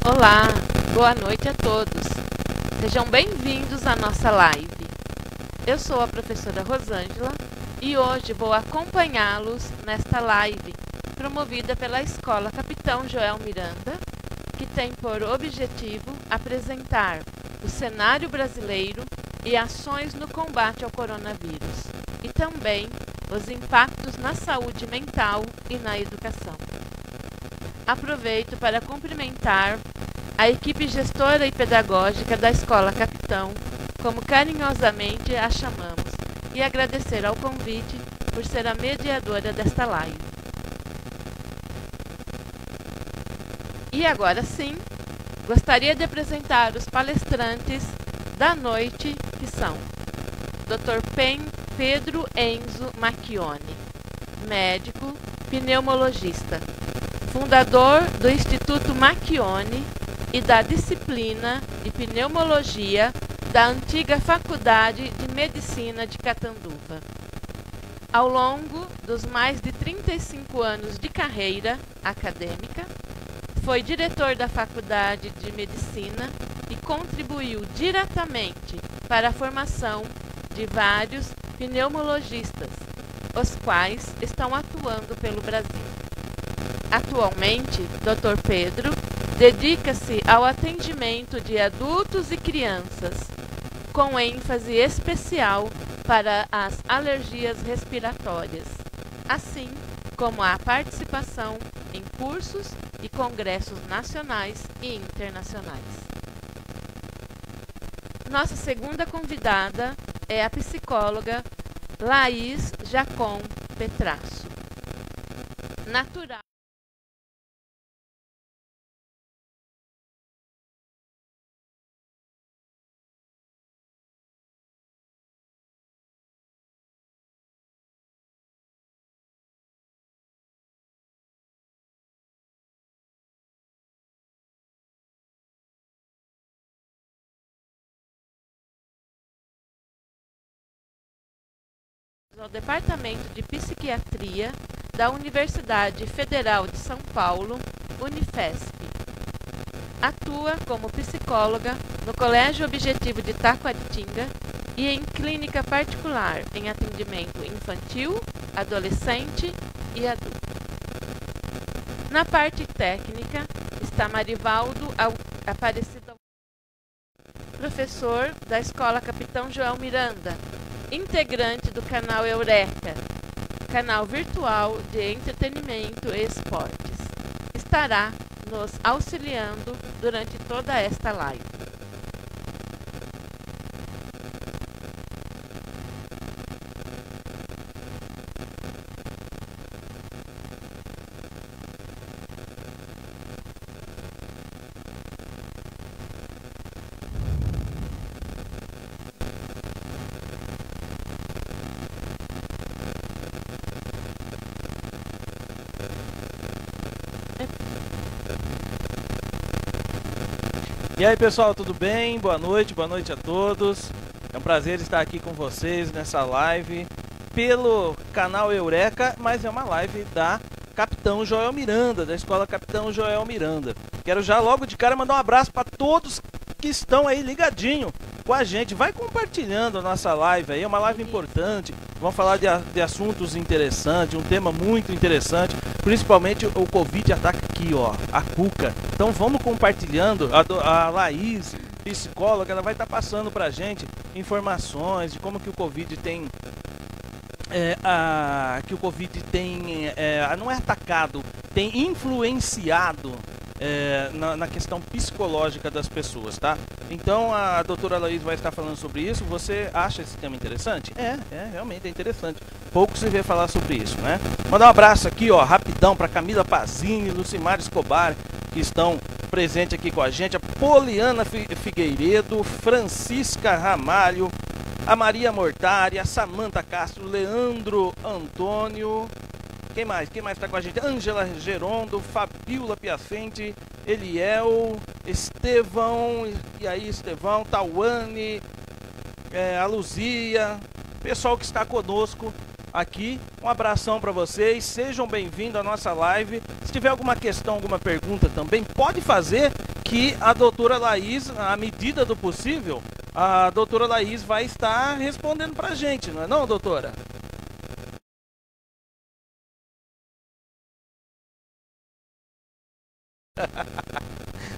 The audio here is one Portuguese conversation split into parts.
Olá, boa noite a todos. Sejam bem-vindos à nossa live. Eu sou a professora Rosângela e hoje vou acompanhá-los nesta live promovida pela Escola Capitão Joel Miranda, que tem por objetivo apresentar o cenário brasileiro e ações no combate ao coronavírus, e também os impactos na saúde mental e na educação. Aproveito para cumprimentar a equipe gestora e pedagógica da Escola Capitão, como carinhosamente a chamamos, e agradecer ao convite por ser a mediadora desta live. E agora sim, gostaria de apresentar os palestrantes da noite, que são Dr. Pedro Enzo Macchione, médico pneumologista, fundador do Instituto Macchione e da disciplina de pneumologia da antiga Faculdade de Medicina de Catanduva. Ao longo dos mais de 35 anos de carreira acadêmica, foi diretor da Faculdade de Medicina e contribuiu diretamente para a formação de vários pneumologistas, os quais estão atuando pelo Brasil. Atualmente, Dr. Pedro dedica-se ao atendimento de adultos e crianças, com ênfase especial para as alergias respiratórias, assim como a participação em cursos e congressos nacionais e internacionais. Nossa segunda convidada é a psicóloga Laís Jacom Petrasso, natural ao Departamento de Psiquiatria da Universidade Federal de São Paulo, Unifesp. Atua como psicóloga no Colégio Objetivo de Taquaritinga e em clínica particular em atendimento infantil, adolescente e adulto. Na parte técnica está Marivaldo Aparecido, professor da Escola Capitão Joel Miranda, integrante do canal Eureka, canal virtual de entretenimento e esportes. Estará nos auxiliando durante toda esta live. E aí pessoal, tudo bem? Boa noite a todos. É um prazer estar aqui com vocês nessa live pelo canal Eureka, mas é uma live da Capitão Joel Miranda, da Escola Capitão Joel Miranda. Quero já logo de cara mandar um abraço para todos que estão aí ligadinho com a gente. Vai compartilhando a nossa live aí, é uma live importante. Vamos falar de assuntos interessantes, um tema muito interessante. Principalmente o Covid ataca aqui, ó, a cuca. Então vamos compartilhando. A Laís, psicóloga, ela vai estar passando pra gente informações de como que o Covid tem... não é atacado, tem influenciado na questão psicológica das pessoas, tá? Então a doutora Laís vai estar falando sobre isso. Você acha esse tema interessante? Realmente é interessante. Pouco se vê falar sobre isso, né? Mandar um abraço aqui, ó, rapidão, para Camila Pazini, Lucimar Escobar, que estão presentes aqui com a gente, a Poliana Figueiredo, Francisca Ramalho, a Maria Mortari, a Samanta Castro, Leandro Antônio, quem mais está com a gente? Ângela Gerondo, Fabiola Piacente, Eliel, Estevão, e aí Estevão, Tauane, a Luzia, pessoal que está conosco aqui, um abração para vocês, sejam bem-vindos à nossa live. Se tiver alguma questão, alguma pergunta também, pode fazer, que a doutora Laís, à medida do possível, a doutora Laís vai estar respondendo pra gente, não é não, doutora?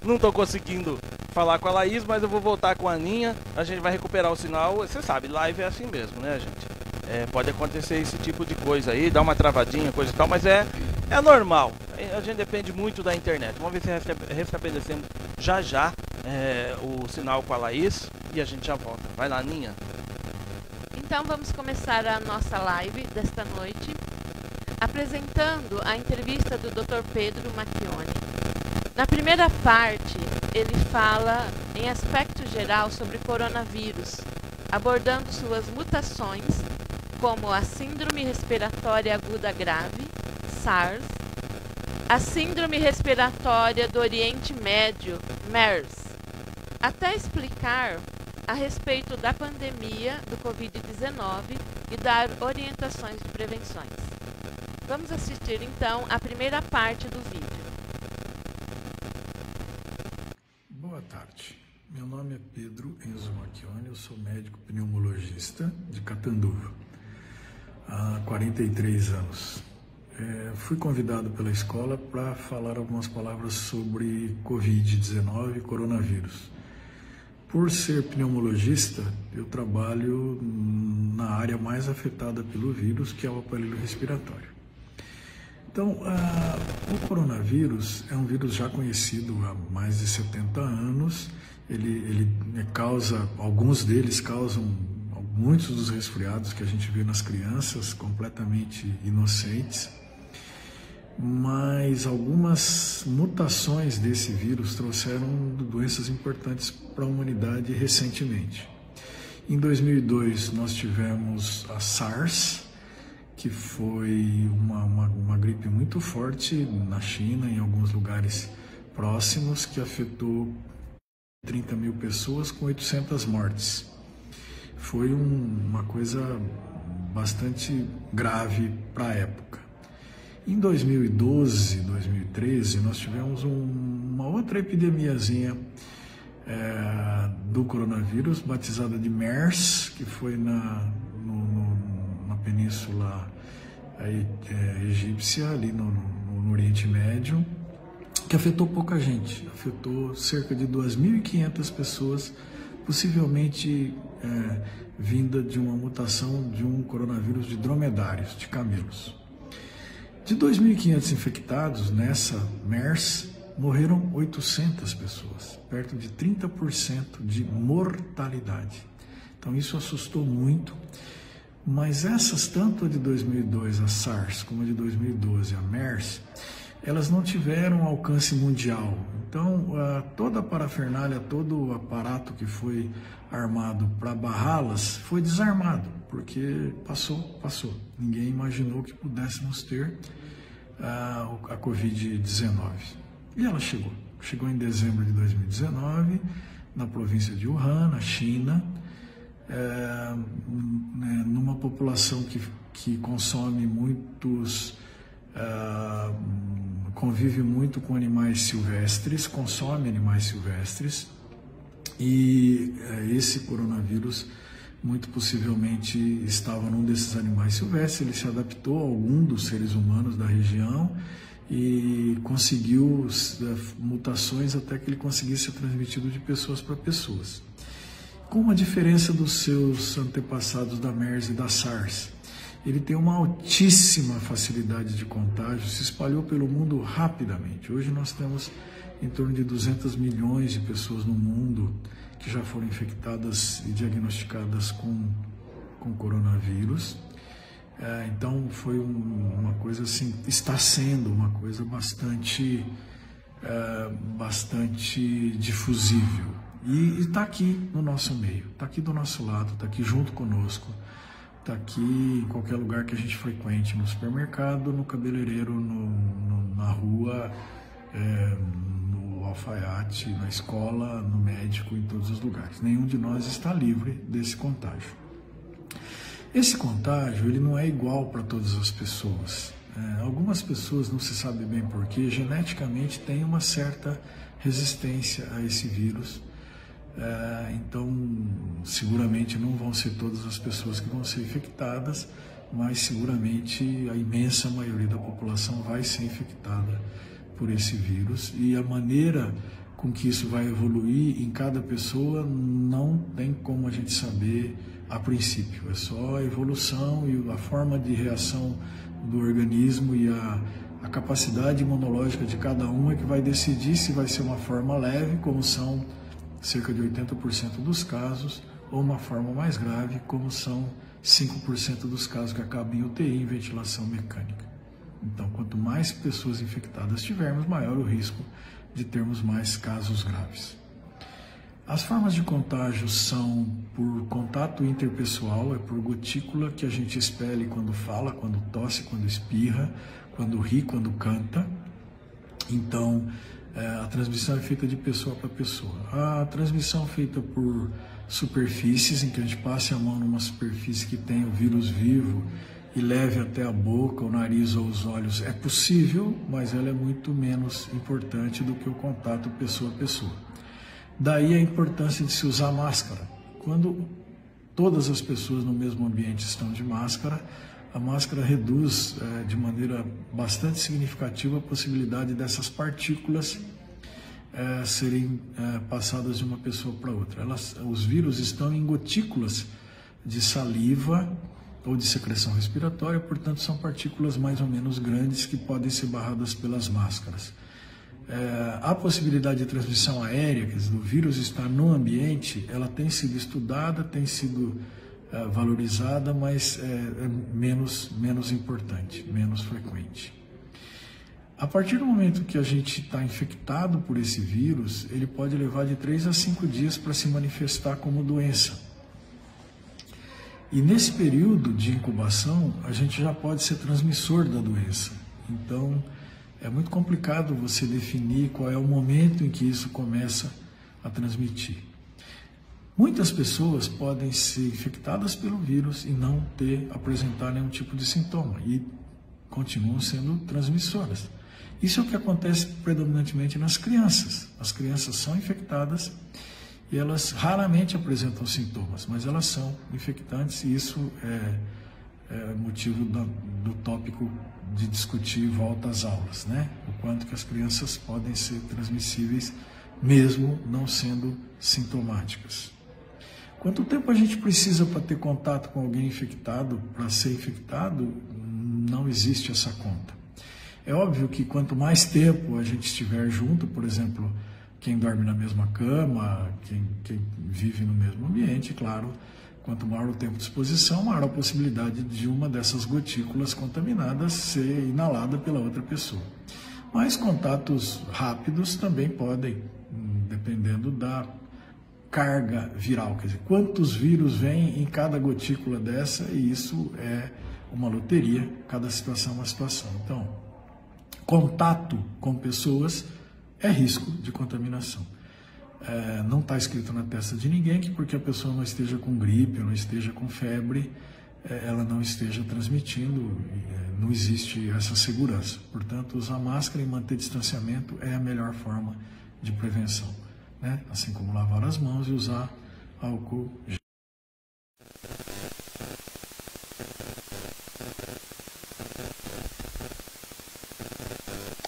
Não estou conseguindo falar com a Laís, mas eu vou voltar com a Aninha. A gente vai recuperar o sinal. Você sabe, live é assim mesmo, né, gente? Pode acontecer esse tipo de coisa aí, dar uma travadinha, coisa e tal, mas é normal. A gente depende muito da internet. Vamos ver se restabelecemos já o sinal com a Laís e a gente já volta. Vai lá, Aninha. Então vamos começar a nossa live desta noite apresentando a entrevista do Dr. Pedro Macchione. Na primeira parte, ele fala em aspecto geral sobre coronavírus, abordando suas mutações, como a Síndrome Respiratória Aguda Grave, SARS, a Síndrome Respiratória do Oriente Médio, MERS, até explicar a respeito da pandemia do Covid-19 e dar orientações de prevenções. Vamos assistir então a primeira parte do vídeo. Boa tarde, meu nome é Pedro Enzo Macchione, eu sou médico pneumologista de Catanduva, há 43 anos. Fui convidado pela escola para falar algumas palavras sobre Covid-19 e coronavírus. Por ser pneumologista, eu trabalho na área mais afetada pelo vírus, que é o aparelho respiratório. Então, o coronavírus é um vírus já conhecido há mais de 70 anos. Ele causa, alguns deles causam muitos dos resfriados que a gente vê nas crianças, completamente inocentes. Mas algumas mutações desse vírus trouxeram doenças importantes para a humanidade recentemente. Em 2002, nós tivemos a SARS, que foi uma gripe muito forte na China, em alguns lugares próximos, que afetou 30 mil pessoas com 800 mortes. Foi uma coisa bastante grave para a época. Em 2012, 2013, nós tivemos uma outra epidemiazinha do coronavírus, batizada de MERS, que foi na península egípcia, ali no Oriente Médio, que afetou pouca gente, afetou cerca de 2.500 pessoas, possivelmente vinda de uma mutação de um coronavírus de dromedários, de camelos. De 2.500 infectados nessa MERS, morreram 800 pessoas, perto de 30% de mortalidade. Então isso assustou muito. Mas essas, tanto a de 2002, a SARS, como a de 2012, a MERS, elas não tiveram alcance mundial. Então, toda a parafernália, todo o aparato que foi armado para barrá-las foi desarmado, porque passou. Ninguém imaginou que pudéssemos ter a Covid-19. E ela chegou. Chegou em dezembro de 2019, na província de Wuhan, na China, numa população que consome convive muito com animais silvestres, consome animais silvestres, e esse coronavírus muito possivelmente estava num desses animais silvestres. Ele se adaptou a algum dos seres humanos da região e conseguiu mutações até que ele conseguisse ser transmitido de pessoas para pessoas. Com uma diferença dos seus antepassados da MERS e da SARS. Ele tem uma altíssima facilidade de contágio, se espalhou pelo mundo rapidamente. Hoje nós temos em torno de 200 milhões de pessoas no mundo que já foram infectadas e diagnosticadas com coronavírus. Então foi uma coisa assim, está sendo uma coisa bastante difusível. E está aqui no nosso meio, está aqui do nosso lado, está aqui junto conosco, está aqui em qualquer lugar que a gente frequente, no supermercado, no cabeleireiro, na rua, no alfaiate, na escola, no médico, em todos os lugares. Nenhum de nós está livre desse contágio. Esse contágio ele não é igual para todas as pessoas. Algumas pessoas, não se sabe bem porquê, geneticamente têm uma certa resistência a esse vírus. Então, seguramente não vão ser todas as pessoas que vão ser infectadas, mas seguramente a imensa maioria da população vai ser infectada por esse vírus, e a maneira com que isso vai evoluir em cada pessoa não tem como a gente saber a princípio. É só a evolução e a forma de reação do organismo e a capacidade imunológica de cada um é que vai decidir se vai ser uma forma leve, como são cerca de 80% dos casos, ou uma forma mais grave, como são 5% dos casos que acabam em UTI, em ventilação mecânica. Então, quanto mais pessoas infectadas tivermos, maior o risco de termos mais casos graves. As formas de contágio são por contato interpessoal, é por gotícula que a gente expele quando fala, quando tosse, quando espirra, quando ri, quando canta. Então, a transmissão é feita de pessoa para pessoa. A transmissão feita por superfícies, em que a gente passe a mão numa superfície que tem o vírus vivo e leve até a boca, o nariz ou os olhos, é possível, mas ela é muito menos importante do que o contato pessoa a pessoa. Daí a importância de se usar máscara. Quando todas as pessoas no mesmo ambiente estão de máscara, a máscara reduz de maneira bastante significativa a possibilidade dessas partículas serem passadas de uma pessoa para outra. Os vírus estão em gotículas de saliva ou de secreção respiratória, portanto são partículas mais ou menos grandes que podem ser barradas pelas máscaras. A possibilidade de transmissão aérea, quer dizer, do vírus estar no ambiente, ela tem sido estudada, tem sido valorizada, mas é menos importante, menos frequente. A partir do momento que a gente está infectado por esse vírus, ele pode levar de 3 a 5 dias para se manifestar como doença. E nesse período de incubação, a gente já pode ser transmissor da doença. Então, é muito complicado você definir qual é o momento em que isso começa a transmitir. Muitas pessoas podem ser infectadas pelo vírus e não apresentar nenhum tipo de sintoma e continuam sendo transmissoras. Isso é o que acontece predominantemente nas crianças. As crianças são infectadas e elas raramente apresentam sintomas, mas elas são infectantes, e isso é motivo do tópico de discutir volta às aulas, né? O quanto que as crianças podem ser transmissíveis mesmo não sendo sintomáticas. Quanto tempo a gente precisa para ter contato com alguém infectado, para ser infectado, não existe essa conta. É óbvio que quanto mais tempo a gente estiver junto, por exemplo, quem dorme na mesma cama, quem vive no mesmo ambiente, claro, quanto maior o tempo de exposição, maior a possibilidade de uma dessas gotículas contaminadas ser inalada pela outra pessoa. Mas contatos rápidos também podem, dependendo da carga viral, quer dizer, quantos vírus vêm em cada gotícula dessa, e isso é uma loteria, cada situação é uma situação. Então, contato com pessoas é risco de contaminação. Não está escrito na testa de ninguém que porque a pessoa não esteja com gripe ou não esteja com febre, ela não esteja transmitindo, não existe essa segurança. Portanto, usar máscara e manter distanciamento é a melhor forma de prevenção, né? Assim como lavar as mãos e usar álcool gel.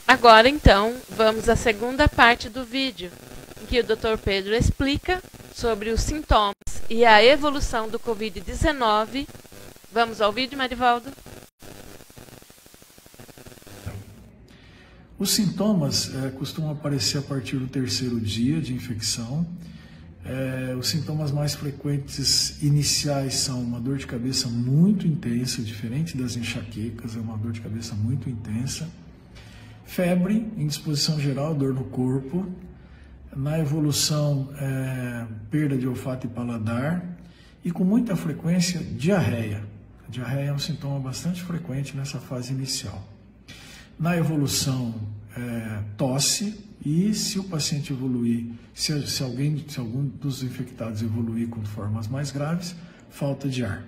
Agora, então, vamos à segunda parte do vídeo, em que o Dr. Pedro explica sobre os sintomas e a evolução do Covid-19. Vamos ao vídeo, Marivaldo? Os sintomas costumam aparecer a partir do 3º dia de infecção. Os sintomas mais frequentes iniciais são uma dor de cabeça muito intensa, diferente das enxaquecas, é uma dor de cabeça muito intensa. Febre, indisposição geral, dor no corpo. Na evolução, perda de olfato e paladar. E com muita frequência, diarreia. A diarreia é um sintoma bastante frequente nessa fase inicial. Na evolução, tosse, e se o paciente evoluir, se algum dos infectados evoluir com formas mais graves, falta de ar.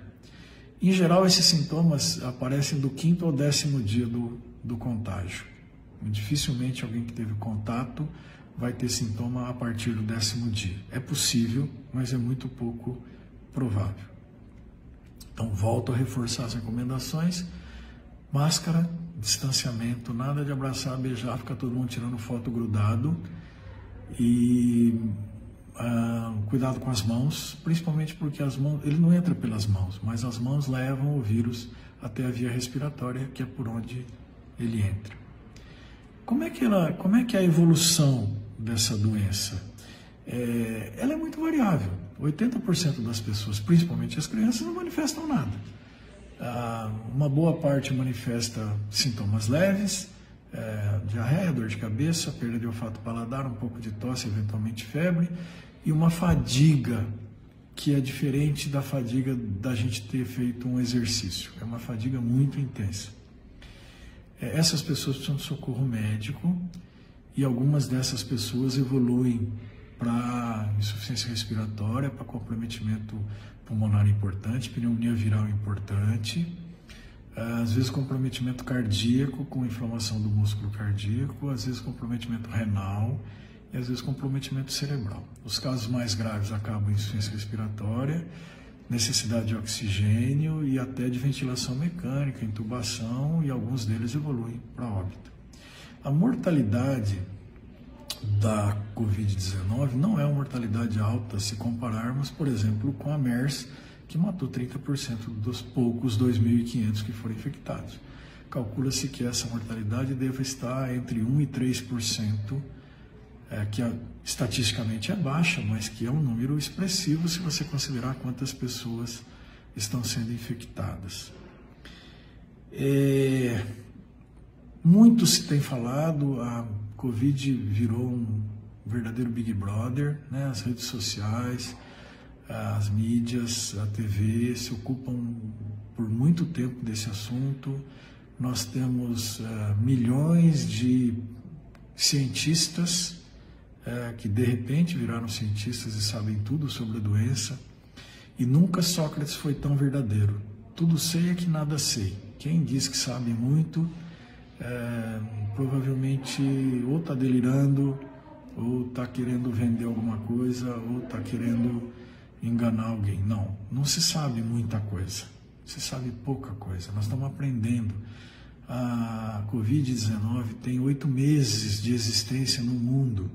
Em geral, esses sintomas aparecem do 5º ao 10º dia do contágio. Dificilmente alguém que teve contato vai ter sintoma a partir do 10º dia. É possível, mas é muito pouco provável. Então, volto a reforçar as recomendações: máscara, distanciamento, nada de abraçar, beijar, ficar todo mundo tirando foto grudado, e cuidado com as mãos, principalmente porque as mãos, ele não entra pelas mãos, mas as mãos levam o vírus até a via respiratória, que é por onde ele entra. Como é que é a evolução dessa doença? Ela é muito variável. 80% das pessoas, principalmente as crianças, não manifestam nada. Uma boa parte manifesta sintomas leves, diarreia, dor de cabeça, perda de olfato paladar, um pouco de tosse, eventualmente febre, e uma fadiga que é diferente da fadiga da gente ter feito um exercício. É uma fadiga muito intensa. Essas pessoas precisam de socorro médico, e algumas dessas pessoas evoluem para insuficiência respiratória, para comprometimento pulmonar importante, pneumonia viral importante, às vezes comprometimento cardíaco com inflamação do músculo cardíaco, às vezes comprometimento renal e às vezes comprometimento cerebral. Os casos mais graves acabam em insuficiência respiratória, necessidade de oxigênio e até de ventilação mecânica, intubação, e alguns deles evoluem para óbito. A mortalidade da Covid-19 não é uma mortalidade alta se compararmos, por exemplo, com a MERS, que matou 30% dos poucos 2.500 que foram infectados. Calcula-se que essa mortalidade deve estar entre 1% e 3%, que estatisticamente é baixa, mas que é um número expressivo se você considerar quantas pessoas estão sendo infectadas. Muito se tem falado, a Covid virou um verdadeiro Big Brother, né? As redes sociais, as mídias, a TV se ocupam por muito tempo desse assunto. Nós temos milhões de cientistas que de repente viraram cientistas e sabem tudo sobre a doença, e nunca Sócrates foi tão verdadeiro. Tudo sei é que nada sei. Quem diz que sabe muito provavelmente ou está delirando, ou está querendo vender alguma coisa, ou está querendo enganar alguém. Não se sabe muita coisa, se sabe pouca coisa. Nós estamos aprendendo. A Covid-19 tem 8 meses de existência no mundo.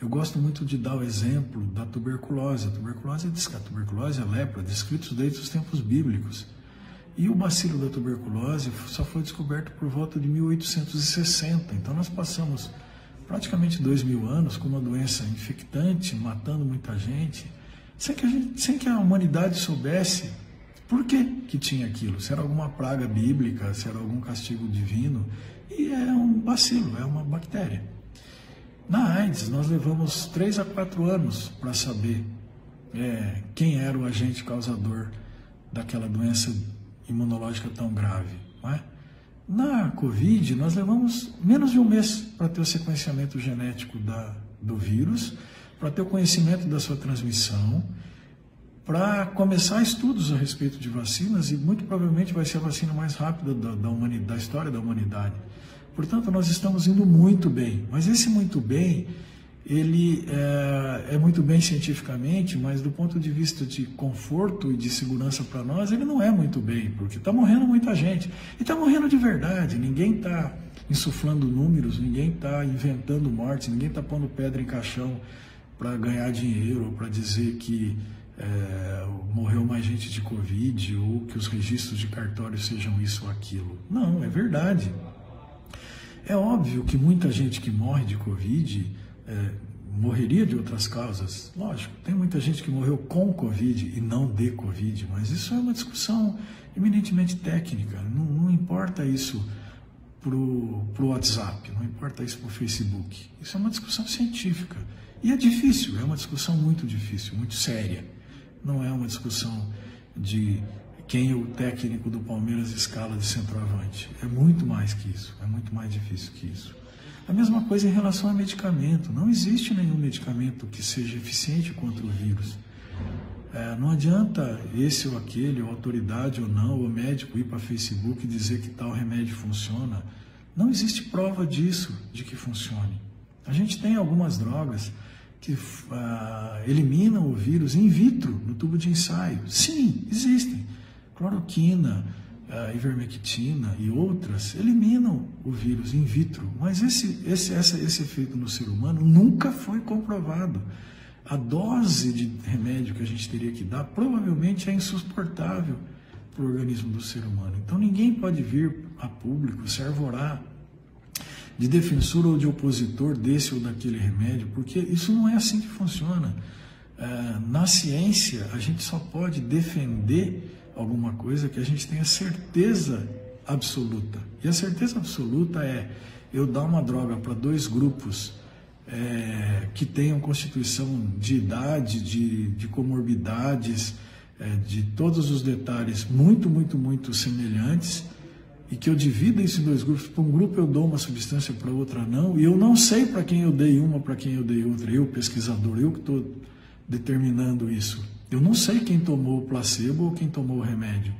Eu gosto muito de dar o exemplo da tuberculose. A tuberculose, a lepra, descritos desde os tempos bíblicos. E o bacilo da tuberculose só foi descoberto por volta de 1860. Então nós passamos praticamente 2.000 anos com uma doença infectante, matando muita gente, sem que a humanidade soubesse por que tinha aquilo. Se era alguma praga bíblica, se era algum castigo divino. E é um bacilo, é uma bactéria. Na AIDS, nós levamos 3 a 4 anos para saber quem era o agente causador daquela doença imunológica tão grave, não é? Na Covid, nós levamos menos de um mês para ter o sequenciamento genético do vírus, para ter o conhecimento da sua transmissão, para começar estudos a respeito de vacinas, e muito provavelmente vai ser a vacina mais rápida da história da humanidade. Portanto, nós estamos indo muito bem, mas esse muito bem, ele é muito bem cientificamente, mas do ponto de vista de conforto e de segurança para nós, ele não é muito bem, porque está morrendo muita gente, e está morrendo de verdade. Ninguém está insuflando números, ninguém está inventando mortes, ninguém está pondo pedra em caixão para ganhar dinheiro, ou para dizer que morreu mais gente de Covid, ou que os registros de cartório sejam isso ou aquilo. Não, é verdade. É óbvio que muita gente que morre de Covid morreria de outras causas. Lógico, tem muita gente que morreu com Covid e não de Covid, mas isso é uma discussão eminentemente técnica. Não importa isso pro WhatsApp, não importa isso pro Facebook. Isso é uma discussão científica. E é difícil, é uma discussão muito difícil, muito séria. Não é uma discussão de quem o técnico do Palmeiras escala de centroavante. É muito mais que isso, é muito mais difícil que isso. A mesma coisa em relação a medicamento. Não existe nenhum medicamento que seja eficiente contra o vírus. Não adianta esse ou aquele, ou autoridade ou não, ou médico ir para Facebook e dizer que tal remédio funciona. Não existe prova disso, de que funcione. A gente tem algumas drogas que eliminam o vírus in vitro, no tubo de ensaio. Sim, existem. Cloroquina, ivermectina e outras eliminam o vírus in vitro, mas esse efeito no ser humano nunca foi comprovado. A dose de remédio que a gente teria que dar provavelmente é insuportável para o organismo do ser humano. Então ninguém pode vir a público se arvorar de defensor ou de opositor desse ou daquele remédio, porque isso não é assim que funciona. Na ciência, a gente só pode defender alguma coisa que a gente tenha certeza absoluta. E a certeza absoluta é eu dar uma droga para dois grupos que tenham constituição de idade, de comorbidades, de todos os detalhes muito semelhantes, e que eu divido isso em dois grupos. Para um grupo eu dou uma substância, para outra não, e eu não sei para quem eu dei uma, para quem eu dei outra. Eu, pesquisador, eu que estou determinando isso. Eu não sei quem tomou o placebo ou quem tomou o remédio.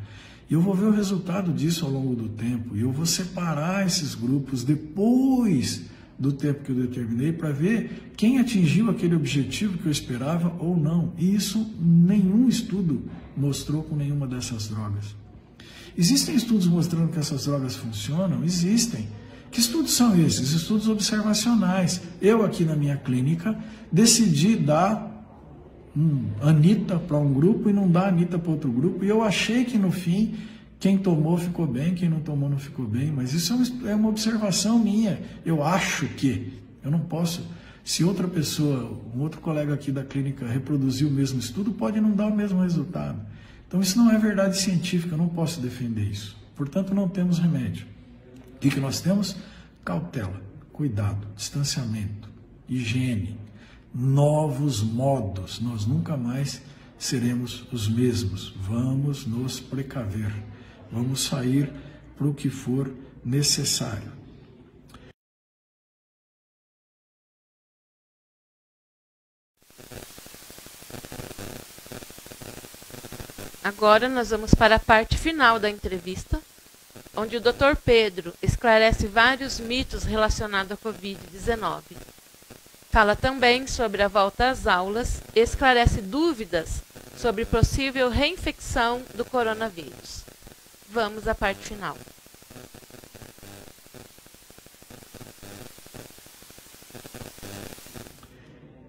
E eu vou ver o resultado disso ao longo do tempo. E eu vou separar esses grupos depois do tempo que eu determinei para ver quem atingiu aquele objetivo que eu esperava ou não. E isso nenhum estudo mostrou com nenhuma dessas drogas. Existem estudos mostrando que essas drogas funcionam? Existem. Que estudos são esses? Estudos observacionais. Eu aqui na minha clínica decidi dar Anita para um grupo e não dar Anita para outro grupo, e eu achei que no fim quem tomou ficou bem, quem não tomou não ficou bem, mas isso é uma observação minha. Eu acho que, eu não posso, se outra pessoa, um outro colega aqui da clínica reproduzir o mesmo estudo, pode não dar o mesmo resultado. Então isso não é verdade científica, eu não posso defender isso. Portanto, não temos remédio. O que nós temos? Cautela, cuidado, distanciamento, higiene, novos modos. Nós nunca mais seremos os mesmos. Vamos nos precaver. Vamos sair para o que for necessário. Agora nós vamos para a parte final da entrevista, onde o Dr. Pedro esclarece vários mitos relacionados à Covid-19. Fala também sobre a volta às aulas e esclarece dúvidas sobre possível reinfecção do coronavírus. Vamos à parte final.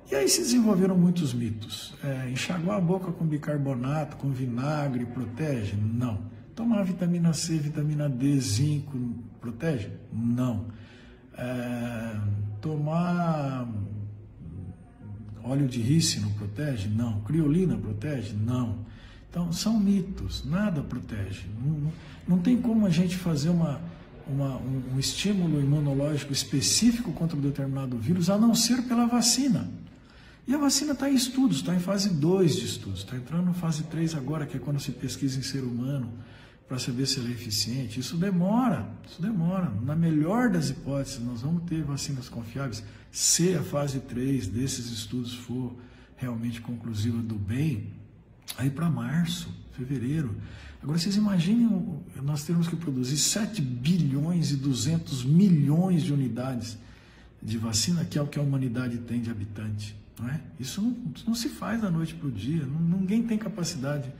E aí se desenvolveram muitos mitos. Enxaguar a boca com bicarbonato, com vinagre, protege? Não. Tomar vitamina C, vitamina D, zinco, protege? Não. Tomar óleo de rícino protege? Não. Criolina protege? Não. Então, são mitos, nada protege. Não tem como a gente fazer um estímulo imunológico específico contra um determinado vírus, a não ser pela vacina. E a vacina está em estudos, está em fase 2 de estudos, está entrando na fase 3 agora, que é quando se pesquisa em ser humano, para saber se ela é eficiente. Isso demora. Na melhor das hipóteses, nós vamos ter vacinas confiáveis, se a fase 3 desses estudos for realmente conclusiva do bem, aí para março, fevereiro. Agora, vocês imaginem, nós termos que produzir 7 bilhões e 200 milhões de unidades de vacina, que é o que a humanidade tem de habitante. Não é? Isso não se faz da noite para o dia, ninguém tem capacidade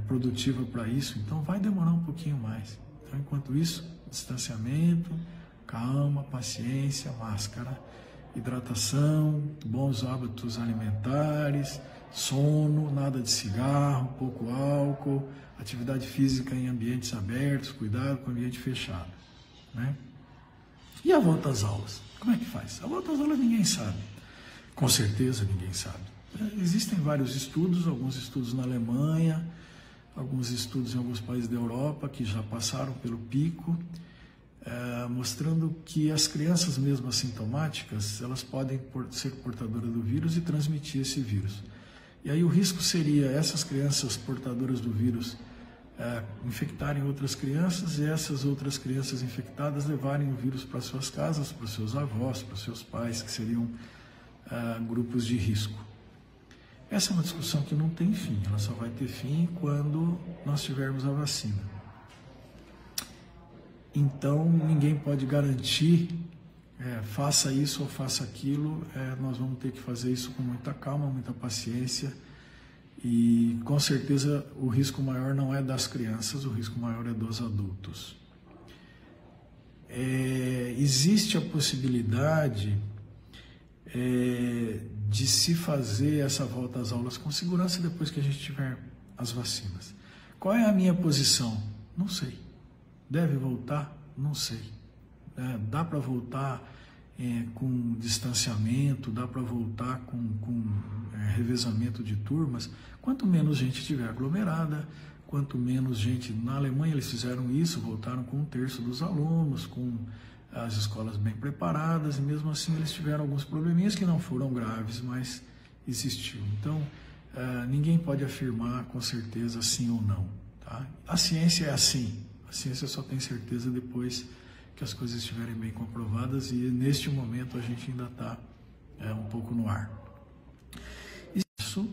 produtiva para isso, então vai demorar um pouquinho mais. Então, enquanto isso, distanciamento, calma, paciência, máscara, hidratação, bons hábitos alimentares, sono, nada de cigarro, pouco álcool, atividade física em ambientes abertos, cuidado com o ambiente fechado. Né? E a volta às aulas? Como é que faz? A volta às aulas ninguém sabe. Com certeza ninguém sabe. Existem vários estudos, alguns estudos na Alemanha, alguns estudos em alguns países da Europa que já passaram pelo pico, mostrando que as crianças mesmo assintomáticas, elas podem ser portadoras do vírus e transmitir esse vírus. E aí o risco seria essas crianças portadoras do vírus infectarem outras crianças e essas outras crianças infectadas levarem o vírus para suas casas, para os seus avós, para os seus pais, que seriam grupos de risco. Essa é uma discussão que não tem fim, ela só vai ter fim quando nós tivermos a vacina. Então, ninguém pode garantir faça isso ou faça aquilo, nós vamos ter que fazer isso com muita calma, muita paciência, e com certeza o risco maior não é das crianças, o risco maior é dos adultos. Existe a possibilidade de se fazer essa volta às aulas com segurança depois que a gente tiver as vacinas. Qual é a minha posição? Não sei. Deve voltar? Não sei. Dá para voltar com distanciamento, dá para voltar com revezamento de turmas. Quanto menos gente estiver aglomerada, quanto menos gente... Na Alemanha eles fizeram isso, voltaram com 1/3 dos alunos, com as escolas bem preparadas, e mesmo assim eles tiveram alguns probleminhas que não foram graves, mas existiu. Então, ninguém pode afirmar com certeza sim ou não. Tá? A ciência é assim. A ciência só tem certeza depois que as coisas estiverem bem comprovadas, e neste momento a gente ainda está um pouco no ar. Isso,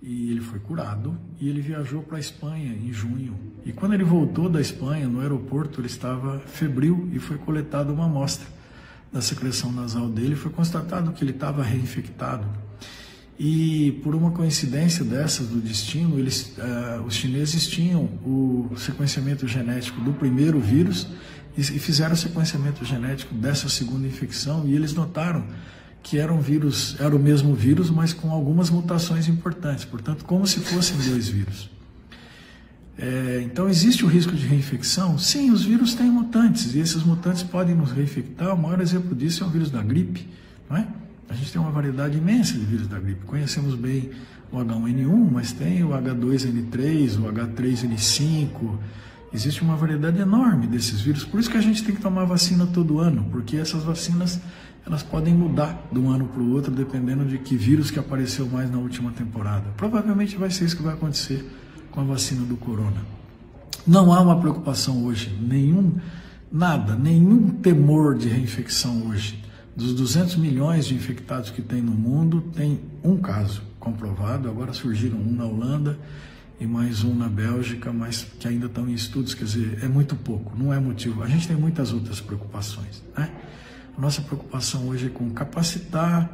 e ele foi curado, e ele viajou para a Espanha em junho. E quando ele voltou da Espanha, no aeroporto, ele estava febril e foi coletada uma amostra da secreção nasal dele. Foi constatado que ele estava reinfectado. E por uma coincidência dessas do destino, os chineses tinham o sequenciamento genético do primeiro vírus e fizeram o sequenciamento genético dessa segunda infecção, e eles notaram que era o mesmo vírus, mas com algumas mutações importantes, portanto, como se fossem 2 vírus. Então, existe o risco de reinfecção? Sim, os vírus têm mutantes, e esses mutantes podem nos reinfectar. O maior exemplo disso é o vírus da gripe, não é? A gente tem uma variedade imensa de vírus da gripe. Conhecemos bem o H1N1, mas tem o H2N3, o H3N5. Existe uma variedade enorme desses vírus. Por isso que a gente tem que tomar vacina todo ano, porque essas vacinas elas podem mudar de um ano para o outro, dependendo de que vírus que apareceu mais na última temporada. Provavelmente vai ser isso que vai acontecer com a vacina do corona. Não há uma preocupação hoje, nenhum temor de reinfecção hoje. Dos 200 milhões de infectados que tem no mundo, tem um caso comprovado. Agora surgiram um na Holanda e mais um na Bélgica, mas que ainda estão em estudos. Quer dizer, é muito pouco, não é motivo. A gente tem muitas outras preocupações, né? A nossa preocupação hoje é com capacitar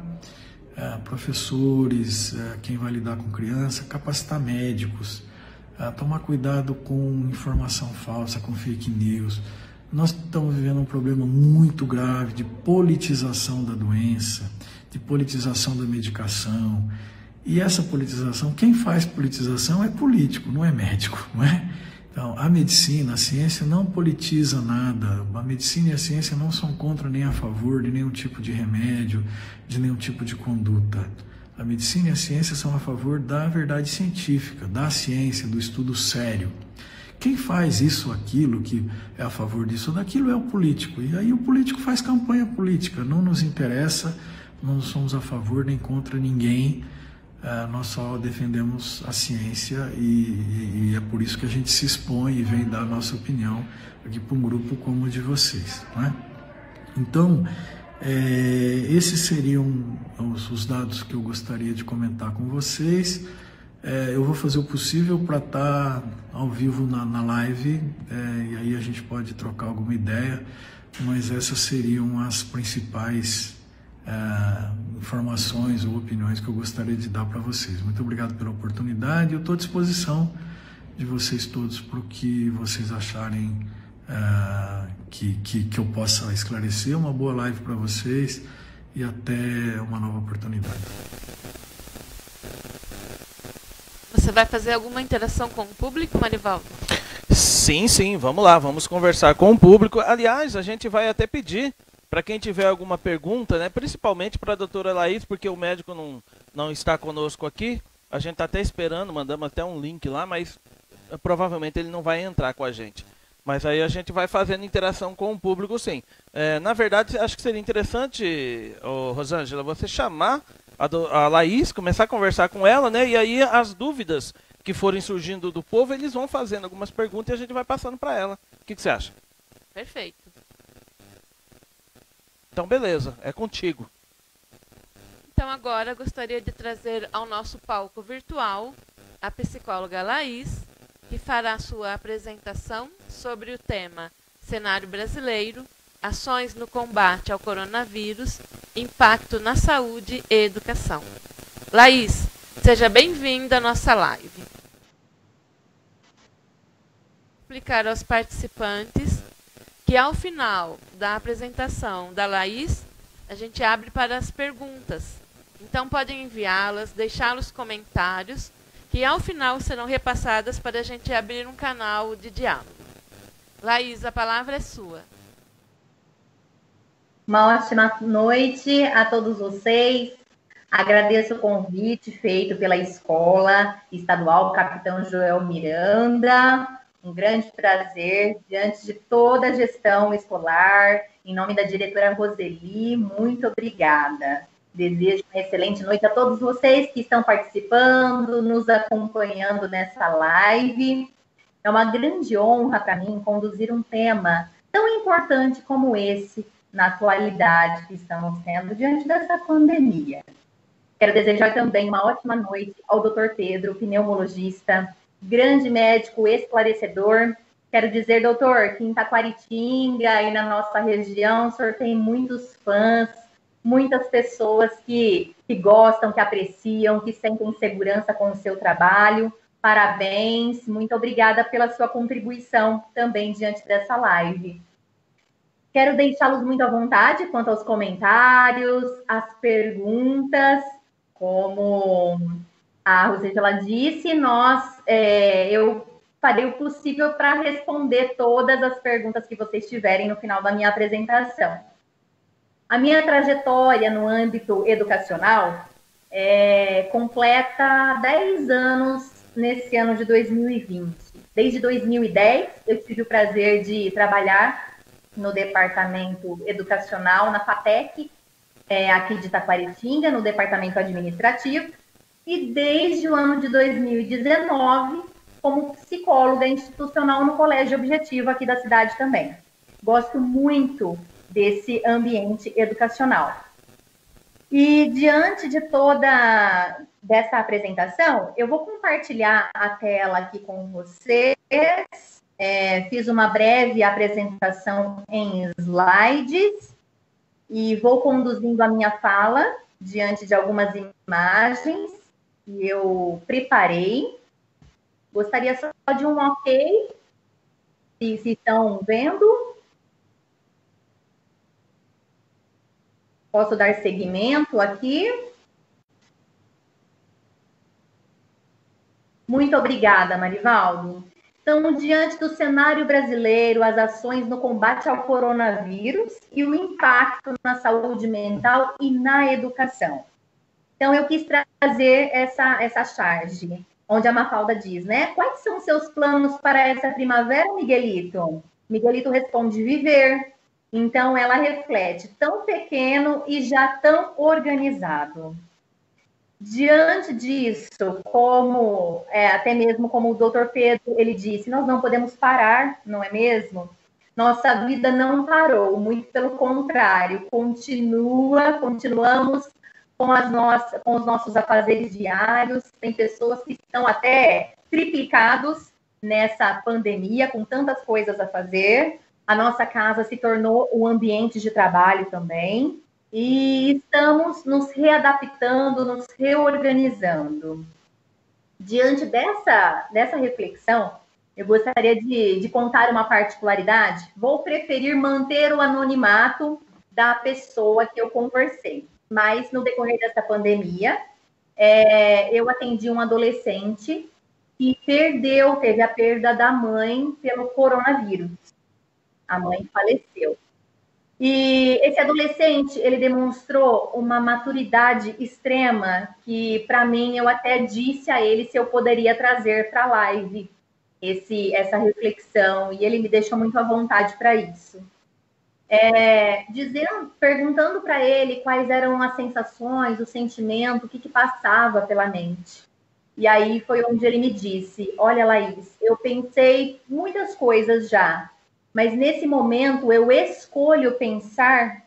professores, quem vai lidar com criança, capacitar médicos, tomar cuidado com informação falsa, com fake news. Nós estamos vivendo um problema muito grave de politização da doença, de politização da medicação. E essa politização, quem faz politização é político, não é médico, não é? Então, a medicina, a ciência não politiza nada. A medicina e a ciência não são contra nem a favor de nenhum tipo de remédio, de nenhum tipo de conduta. A medicina e a ciência são a favor da verdade científica, da ciência, do estudo sério. Quem faz isso ou aquilo, que é a favor disso ou daquilo, é o político. E aí o político faz campanha política. Não nos interessa, não somos a favor nem contra ninguém. Nós só defendemos a ciência e é por isso que a gente se expõe e vem dar a nossa opinião aqui para um grupo como o de vocês, não é? Então, esses seriam os dados que eu gostaria de comentar com vocês. Eu vou fazer o possível para estar ao vivo na live, e aí a gente pode trocar alguma ideia, mas essas seriam as principais informações ou opiniões que eu gostaria de dar para vocês. Muito obrigado pela oportunidade. Eu estou à disposição de vocês todos para o que vocês acharem que eu possa esclarecer. Uma boa live para vocês e até uma nova oportunidade. Você vai fazer alguma interação com o público, Marivaldo? Sim, vamos lá, vamos conversar com o público. Aliás, a gente vai até pedir para quem tiver alguma pergunta, né, principalmente para a doutora Laís, porque o médico não está conosco aqui. A gente está até esperando, mandamos até um link lá, mas provavelmente ele não vai entrar com a gente. Mas aí a gente vai fazendo interação com o público, sim. Na verdade, acho que seria interessante, Rosângela, você chamar a Laís, começar a conversar com ela, né? E aí as dúvidas que forem surgindo do povo, eles vão fazendo algumas perguntas e a gente vai passando para ela. O que você acha? Perfeito. Então, beleza, é contigo. Então, agora gostaria de trazer ao nosso palco virtual a psicóloga Laís, que fará sua apresentação sobre o tema Cenário Brasileiro, ações no combate ao coronavírus, impacto na saúde e educação. Laís, seja bem-vinda à nossa live. Vou explicar aos participantes que ao final da apresentação da Laís, a gente abre para as perguntas. Então podem enviá-las, deixar os comentários, que ao final serão repassadas para a gente abrir um canal de diálogo. Laís, a palavra é sua. Uma ótima noite a todos vocês. Agradeço o convite feito pela Escola Estadual Capitão Joel Miranda. Um grande prazer diante de toda a gestão escolar. Em nome da diretora Roseli, muito obrigada. Desejo uma excelente noite a todos vocês que estão participando, nos acompanhando nessa live. É uma grande honra para mim conduzir um tema tão importante como esse na atualidade que estamos tendo diante dessa pandemia. Quero desejar também uma ótima noite ao Dr. Pedro, pneumologista, grande médico esclarecedor. Quero dizer, doutor, que em Taquaritinga e na nossa região, o senhor tem muitos fãs, muitas pessoas que gostam, que apreciam, que sentem segurança com o seu trabalho. Parabéns, muito obrigada pela sua contribuição também diante dessa live. Quero deixá-los muito à vontade quanto aos comentários, às perguntas. Como a Rosângela disse, eu farei o possível para responder todas as perguntas que vocês tiverem no final da minha apresentação. A minha trajetória no âmbito educacional completa 10 anos nesse ano de 2020. Desde 2010, eu tive o prazer de trabalhar no departamento educacional, na FATEC, aqui de Taquaritinga, no departamento administrativo, e desde o ano de 2019, como psicóloga institucional no Colégio Objetivo aqui da cidade também. Gosto muito desse ambiente educacional. E diante de toda dessa apresentação, eu vou compartilhar a tela aqui com vocês. Fiz uma breve apresentação em slides e vou conduzindo a minha fala diante de algumas imagens que eu preparei. Gostaria só de um ok, se estão vendo. Posso dar seguimento aqui? Muito obrigada, Marivaldo. Então, diante do cenário brasileiro, as ações no combate ao coronavírus e o impacto na saúde mental e na educação. Então, eu quis trazer essa charge, onde a Mafalda diz, né? Quais são seus planos para essa primavera, Miguelito? Miguelito responde, viver. Então, ela reflete, tão pequeno e já tão organizado. Diante disso, como até mesmo como o Dr. Pedro, ele disse, nós não podemos parar, não é mesmo? Nossa vida não parou, muito pelo contrário, continuamos com os nossos afazeres diários, tem pessoas que estão até triplicados nessa pandemia, com tantas coisas a fazer. A nossa casa se tornou um ambiente de trabalho também. E estamos nos readaptando, nos reorganizando. Diante dessa reflexão, eu gostaria de contar uma particularidade. Vou preferir manter o anonimato da pessoa que eu conversei. Mas, no decorrer dessa pandemia, eu atendi um adolescente que teve a perda da mãe pelo coronavírus. A mãe faleceu. E esse adolescente, ele demonstrou uma maturidade extrema que, para mim, eu até disse a ele se eu poderia trazer para a live essa reflexão, e ele me deixou muito à vontade para isso. Perguntando para ele quais eram as sensações, o sentimento, o que passava pela mente. E aí foi onde ele me disse, olha, Laís, eu pensei muitas coisas já, mas nesse momento eu escolho pensar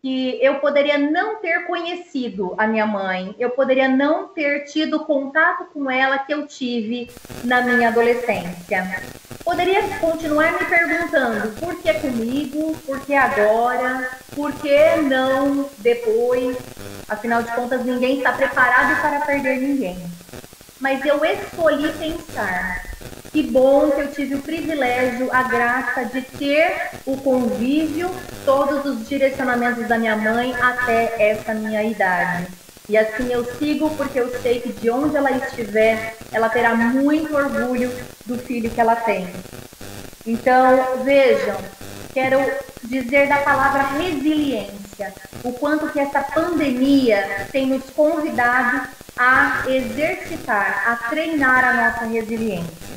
que eu poderia não ter conhecido a minha mãe, eu poderia não ter tido contato com ela que eu tive na minha adolescência. Poderia continuar me perguntando por que comigo, por que agora, por que não depois. Afinal de contas, ninguém está preparado para perder ninguém. Mas eu escolhi pensar. Que bom que eu tive o privilégio, a graça de ter o convívio, todos os direcionamentos da minha mãe até essa minha idade. E assim eu sigo, porque eu sei que de onde ela estiver, ela terá muito orgulho do filho que ela tem. Então, vejam, quero dizer da palavra resiliência, o quanto que essa pandemia tem nos convidado a exercitar, a treinar a nossa resiliência.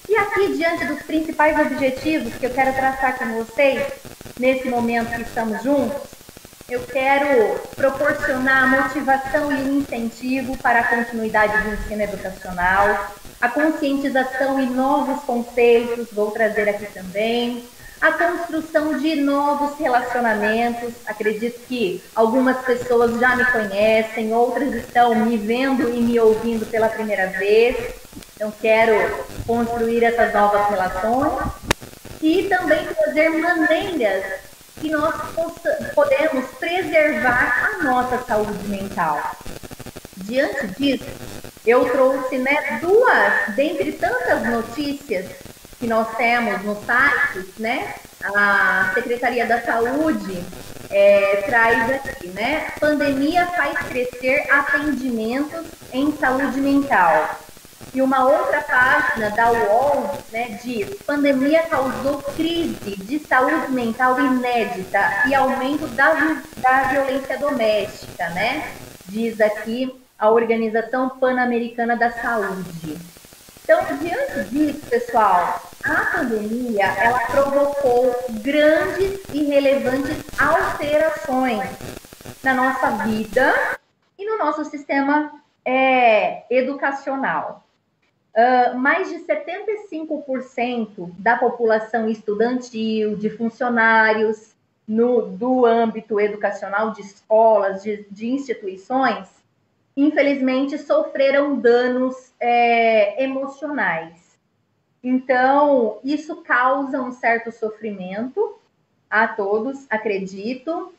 E aqui, diante dos principais objetivos que eu quero traçar com vocês, nesse momento que estamos juntos, eu quero proporcionar motivação e incentivo para a continuidade do ensino educacional, a conscientização e novos conceitos, vou trazer aqui também, a construção de novos relacionamentos. Acredito que algumas pessoas já me conhecem, outras estão me vendo e me ouvindo pela primeira vez. Então, quero construir essas novas relações e também trazer maneiras que nós podemos preservar a nossa saúde mental. Diante disso, eu trouxe duas, dentre tantas notícias que nós temos no site, a Secretaria da Saúde traz aqui, pandemia faz crescer atendimentos em saúde mental. E uma outra página da UOL diz: pandemia causou crise de saúde mental inédita e aumento da violência doméstica, diz aqui a Organização Pan-Americana da Saúde. Então, diante disso, pessoal, a pandemia, ela provocou grandes e relevantes alterações na nossa vida e no nosso sistema educacional. Mais de 75% da população estudantil, de funcionários do âmbito educacional, de escolas, de instituições, infelizmente sofreram danos emocionais. Então, isso causa um certo sofrimento a todos, acredito,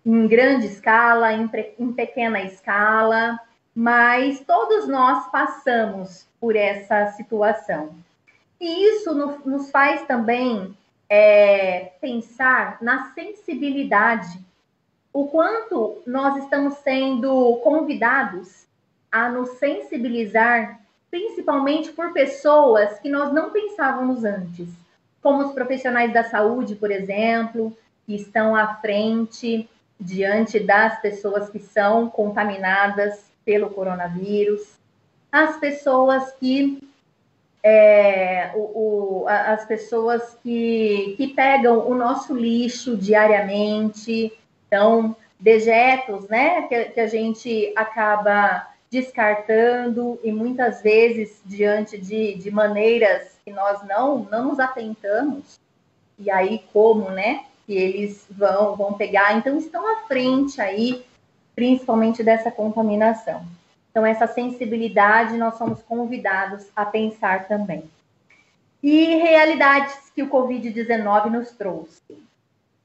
em grande escala, em pequena escala, mas todos nós passamos por essa situação. E isso nos faz também pensar na sensibilidade, o quanto nós estamos sendo convidados a nos sensibilizar, principalmente por pessoas que nós não pensávamos antes, como os profissionais da saúde, por exemplo, que estão à frente diante das pessoas que são contaminadas pelo coronavírus, as pessoas que pegam o nosso lixo diariamente, então dejetos, que a gente acaba descartando e muitas vezes diante de maneiras que nós não nos atentamos, e aí como, que eles vão pegar, então estão à frente aí, principalmente dessa contaminação. Então, essa sensibilidade nós somos convidados a pensar também. E realidades que o Covid-19 nos trouxe.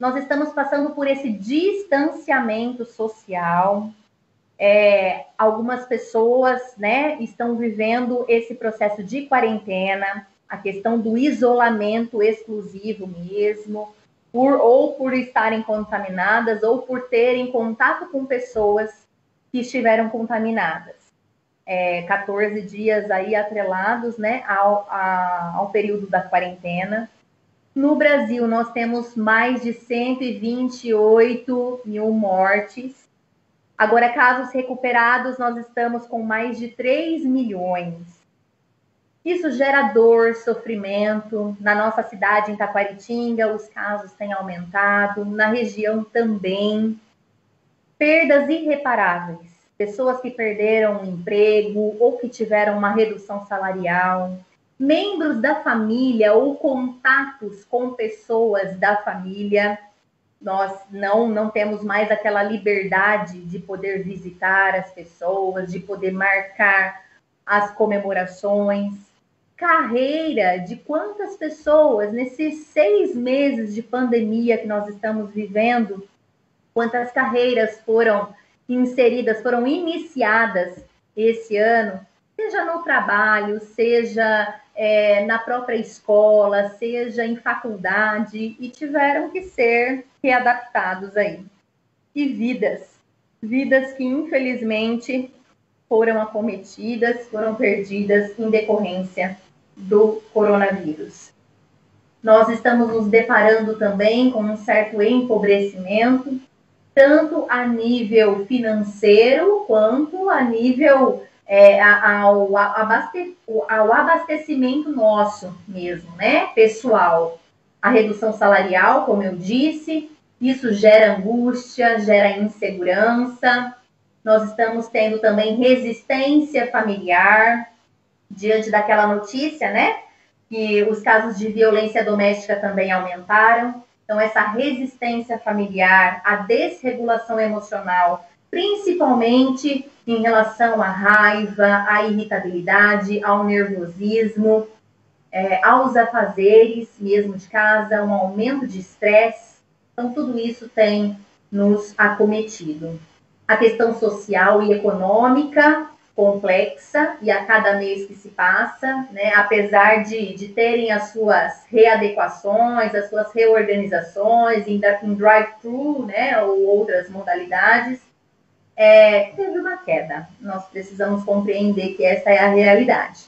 Nós estamos passando por esse distanciamento social. Algumas pessoas, estão vivendo esse processo de quarentena, a questão do isolamento exclusivo mesmo, ou por estarem contaminadas, ou por terem contato com pessoas que estiveram contaminadas. 14 dias aí atrelados, ao período da quarentena. No Brasil, nós temos mais de 128 mil mortes. Agora, casos recuperados, nós estamos com mais de 3 milhões. Isso gera dor, sofrimento. Na nossa cidade, em Taquaritinga, os casos têm aumentado. Na região também. Perdas irreparáveis. Pessoas que perderam o emprego ou que tiveram uma redução salarial. Membros da família ou contatos com pessoas da família Nós não temos mais aquela liberdade de poder visitar as pessoas, de poder marcar as comemorações. Carreira de quantas pessoas, nesses 6 meses de pandemia que nós estamos vivendo, quantas carreiras foram inseridas, foram iniciadas esse ano, seja no trabalho, seja na própria escola, seja em faculdade, e tiveram que ser readaptados aí. E vidas que infelizmente foram acometidas, foram perdidas em decorrência do coronavírus. Nós estamos nos deparando também com um certo empobrecimento, tanto a nível financeiro quanto a nível ao abastecimento nosso mesmo, né, pessoal. A redução salarial, como eu disse, isso gera angústia, gera insegurança. Nós estamos tendo também resistência familiar, diante daquela notícia, né, que os casos de violência doméstica também aumentaram. Então, essa resistência familiar, a desregulação emocional, principalmente em relação à raiva, à irritabilidade, ao nervosismo, aos afazeres mesmo de casa, um aumento de estresse. Então, tudo isso tem nos acometido. A questão social e econômica complexa, e a cada mês que se passa, né, apesar de terem as suas readequações, as suas reorganizações em drive-thru, né, ou outras modalidades, teve uma queda. Nós precisamos compreender que essa é a realidade.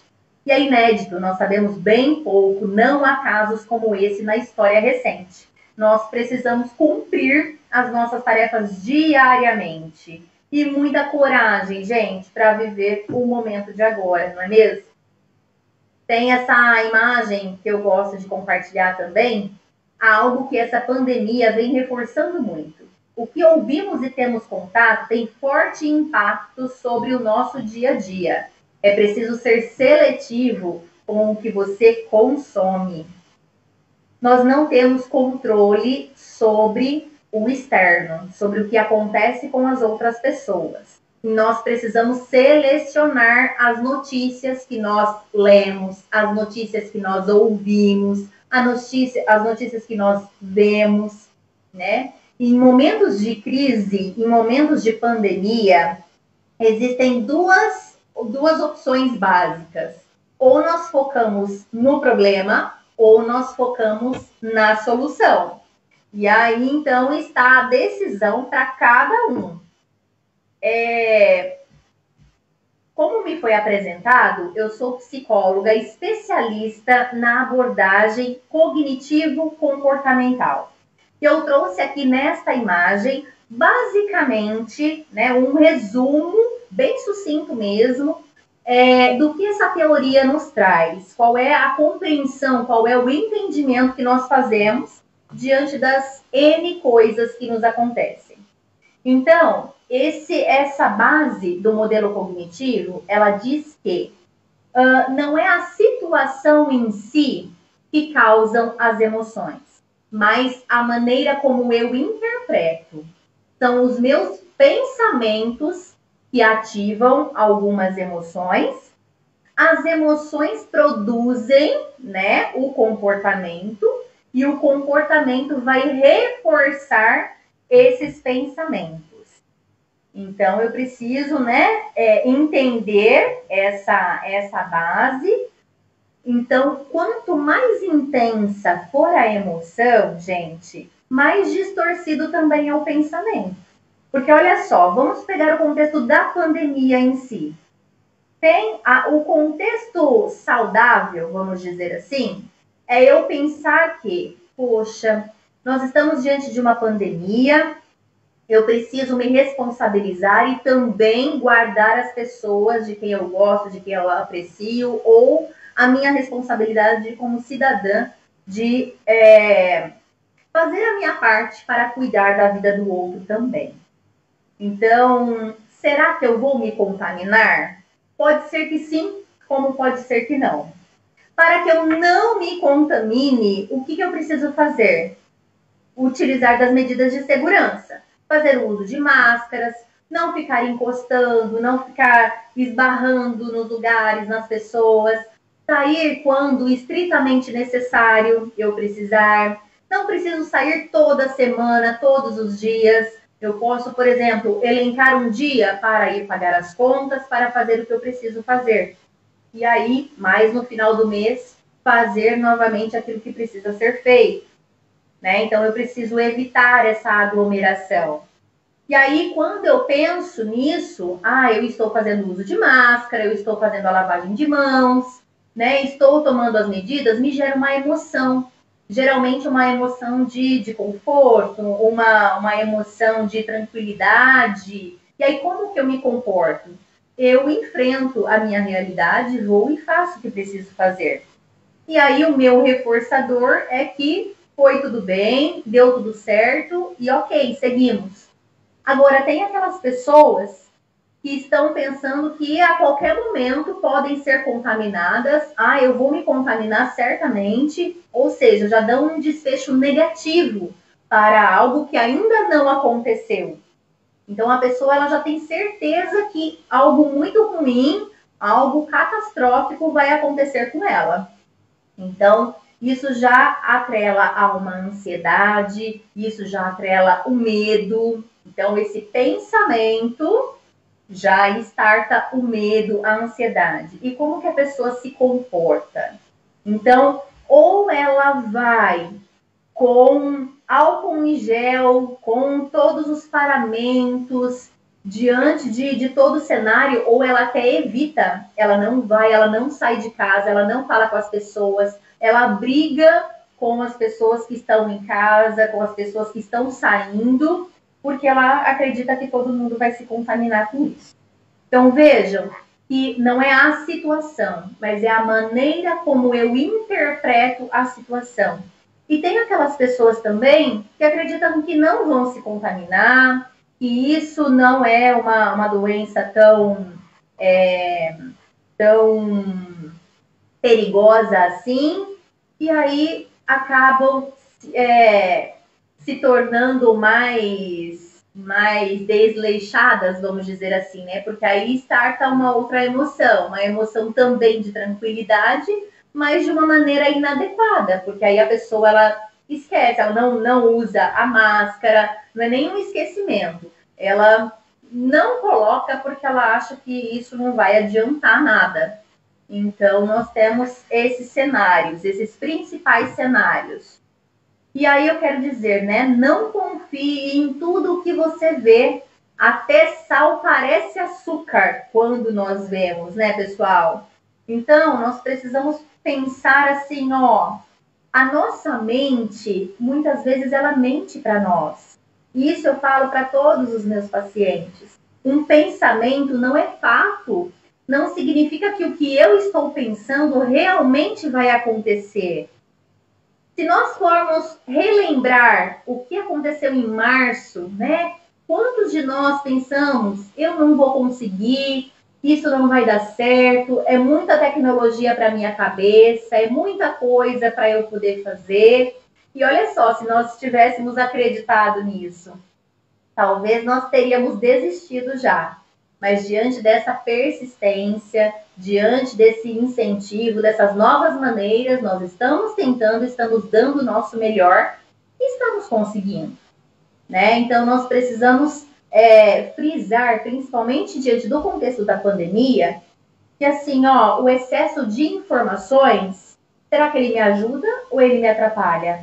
E é inédito, nós sabemos bem pouco, não há casos como esse na história recente. Nós precisamos cumprir as nossas tarefas diariamente. E muita coragem, gente, para viver o momento de agora, não é mesmo? Tem essa imagem que eu gosto de compartilhar também, algo que essa pandemia vem reforçando muito. O que ouvimos e temos contato tem forte impacto sobre o nosso dia a dia. É preciso ser seletivo com o que você consome. Nós não temos controle sobre o externo, sobre o que acontece com as outras pessoas. Nós precisamos selecionar as notícias que nós lemos, as notícias que nós ouvimos, as notícias que nós vemos, né? Em momentos de crise, em momentos de pandemia, existem duas opções básicas. Ou nós focamos no problema, ou nós focamos na solução. E aí, então, está a decisão para cada um. Como me foi apresentado, eu sou psicóloga especialista na abordagem cognitivo-comportamental. Eu trouxe aqui nesta imagem, basicamente, né, um resumo bem sucinto mesmo, do que essa teoria nos traz, qual é a compreensão, qual é o entendimento que nós fazemos diante das N coisas que nos acontecem. Então, essa base do modelo cognitivo, ela diz que não é a situação em si que causam as emoções, mas a maneira como eu interpreto. São os meus pensamentos que ativam algumas emoções. As emoções produzem, né, o comportamento, e o comportamento vai reforçar esses pensamentos. Então, eu preciso, né, entender essa base. Então, quanto mais intensa for a emoção, gente, mais distorcido também é o pensamento. Porque, olha só, vamos pegar o contexto da pandemia em si. Tem o contexto saudável, vamos dizer assim, é eu pensar que, poxa, nós estamos diante de uma pandemia, eu preciso me responsabilizar e também guardar as pessoas de quem eu gosto, de quem eu aprecio, ou a minha responsabilidade como cidadã de fazer a minha parte para cuidar da vida do outro também. Então, será que eu vou me contaminar? Pode ser que sim, como pode ser que não. Para que eu não me contamine, o que eu preciso fazer? utilizar das medidas de segurança. Fazer o uso de máscaras, não ficar encostando, não ficar esbarrando nos lugares, nas pessoas, sair quando estritamente necessário eu precisar. Não preciso sair toda semana, todos os dias. Eu posso, por exemplo, elencar um dia para ir pagar as contas, para fazer o que eu preciso fazer. E aí, mais no final do mês, fazer novamente aquilo que precisa ser feito. Né? Então, eu preciso evitar essa aglomeração. E aí, quando eu penso nisso, eu estou fazendo uso de máscara, eu estou fazendo a lavagem de mãos, né? Estou tomando as medidas, me gera uma emoção. Geralmente uma emoção de conforto, uma emoção de tranquilidade. E aí, como que eu me comporto? Eu enfrento a minha realidade, vou e faço o que preciso fazer. E aí, o meu reforçador é que foi tudo bem, deu tudo certo e ok, seguimos. Agora, tem aquelas pessoas que estão pensando que a qualquer momento podem ser contaminadas. Eu vou me contaminar certamente. Ou seja, já dão um desfecho negativo para algo que ainda não aconteceu. Então, a pessoa ela já tem certeza que algo muito ruim, algo catastrófico vai acontecer com ela. Então, isso já atrela a uma ansiedade, isso já atrela o medo. Então, esse pensamento já starta o medo, a ansiedade. E como que a pessoa se comporta? Então, ou ela vai com álcool em gel, com todos os paramentos, diante de todo o cenário, ou ela até evita, ela não vai, ela não sai de casa, ela não fala com as pessoas, ela briga com as pessoas que estão em casa, com as pessoas que estão saindo, porque ela acredita que todo mundo vai se contaminar com isso. Então, vejam que não é a situação, mas é a maneira como eu interpreto a situação. E tem aquelas pessoas também que acreditam que não vão se contaminar, que isso não é uma doença tão perigosa assim, e aí acabam se tornando mais desleixadas, vamos dizer assim, né? Porque aí starta uma outra emoção, uma emoção também de tranquilidade, mas de uma maneira inadequada, porque aí a pessoa ela esquece, ela não usa a máscara, não é nenhum esquecimento, ela não coloca porque ela acha que isso não vai adiantar nada. Então, nós temos esses cenários, esses principais cenários. E aí eu quero dizer, né? Não confie em tudo o que você vê. Até sal parece açúcar quando nós vemos, né, pessoal? Então, nós precisamos pensar assim, a nossa mente, muitas vezes, ela mente para nós. E isso eu falo para todos os meus pacientes. Um pensamento não é fato. Não significa que o que eu estou pensando realmente vai acontecer. Se nós formos relembrar o que aconteceu em março, né? Quantos de nós pensamos, eu não vou conseguir, isso não vai dar certo, é muita tecnologia para minha cabeça, é muita coisa para eu poder fazer. E olha só, se nós tivéssemos acreditado nisso, talvez nós teríamos desistido já. Mas diante dessa persistência, diante desse incentivo, dessas novas maneiras, nós estamos tentando, estamos dando o nosso melhor e estamos conseguindo. Né? Então, nós precisamos frisar, principalmente diante do contexto da pandemia, que assim, o excesso de informações, será que ele me ajuda ou ele me atrapalha?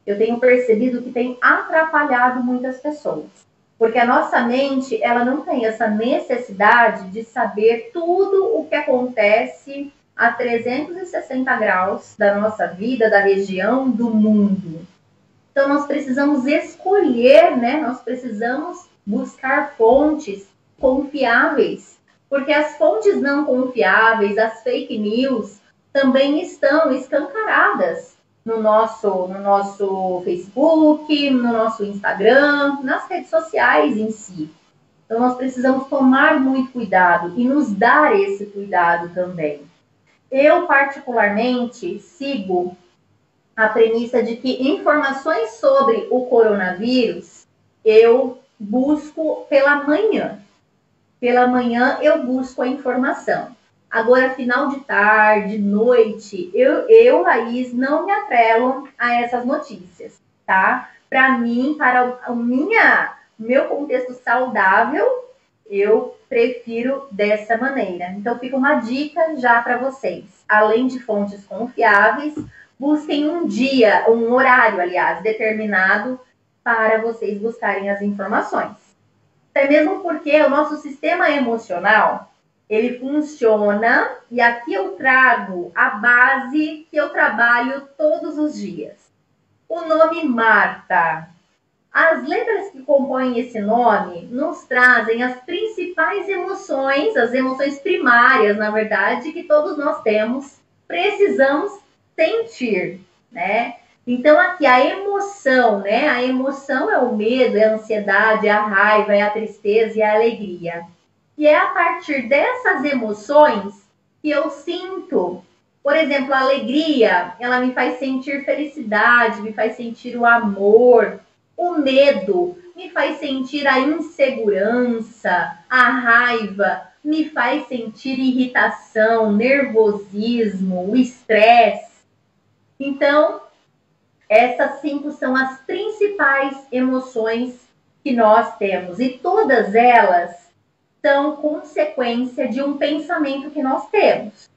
Eu tenho percebido que tem atrapalhado muitas pessoas. Porque a nossa mente, ela não tem essa necessidade de saber tudo o que acontece a 360 graus da nossa vida, da região, do mundo. Então, nós precisamos escolher, né? Nós precisamos buscar fontes confiáveis. Porque as fontes não confiáveis, as fake news, também estão escancaradas no nosso Facebook, no nosso Instagram, nas redes sociais em si. Então, nós precisamos tomar muito cuidado e nos dar esse cuidado também. Eu, particularmente, sigo a premissa de que informações sobre o coronavírus eu busco pela manhã. Pela manhã eu busco a informação. Agora, final de tarde, noite, eu, Laís, não me atrelo a essas notícias, tá? Para mim, para o meu contexto saudável, eu prefiro dessa maneira. Então, fica uma dica já para vocês. Além de fontes confiáveis, busquem um horário, aliás, determinado para vocês buscarem as informações. Até mesmo porque o nosso sistema emocional, ele funciona, e aqui eu trago a base que eu trabalho todos os dias. O nome Marta. As letras que compõem esse nome nos trazem as principais emoções, as emoções primárias, na verdade, que todos nós temos, precisamos sentir, né? Então, aqui a emoção, né? A emoção é o medo, é a ansiedade, é a raiva, é a tristeza e a alegria. E é a partir dessas emoções que eu sinto, por exemplo, a alegria, ela me faz sentir felicidade, me faz sentir o amor. O medo me faz sentir a insegurança, a raiva me faz sentir irritação, nervosismo, o estresse. Então, essas 5 são as principais emoções que nós temos. E todas elas são consequência de um pensamento que nós temos.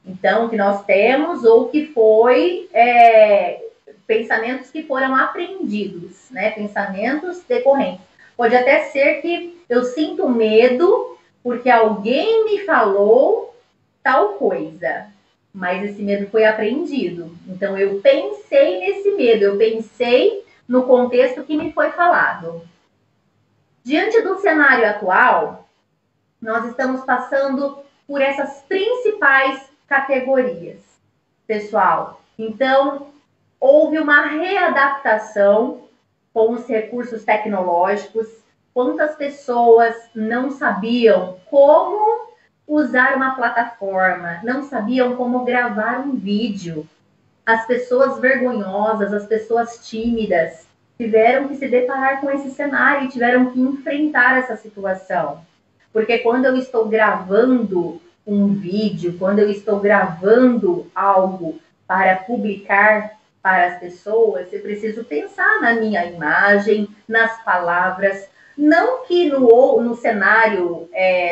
Então, que nós temos ou que foi... pensamentos que foram aprendidos, né? Pensamentos decorrentes. Pode até ser que eu sinto medo porque alguém me falou tal coisa, mas esse medo foi aprendido. Então, eu pensei nesse medo, eu pensei no contexto que me foi falado. Diante do cenário atual, nós estamos passando por essas principais categorias, pessoal. Então, houve uma readaptação com os recursos tecnológicos. Quantas pessoas não sabiam como usar uma plataforma, não sabiam como gravar um vídeo. As pessoas vergonhosas, as pessoas tímidas, tiveram que se deparar com esse cenário e tiveram que enfrentar essa situação. Porque quando eu estou gravando um vídeo, quando eu estou gravando algo para publicar para as pessoas, eu preciso pensar na minha imagem, nas palavras. Não que no cenário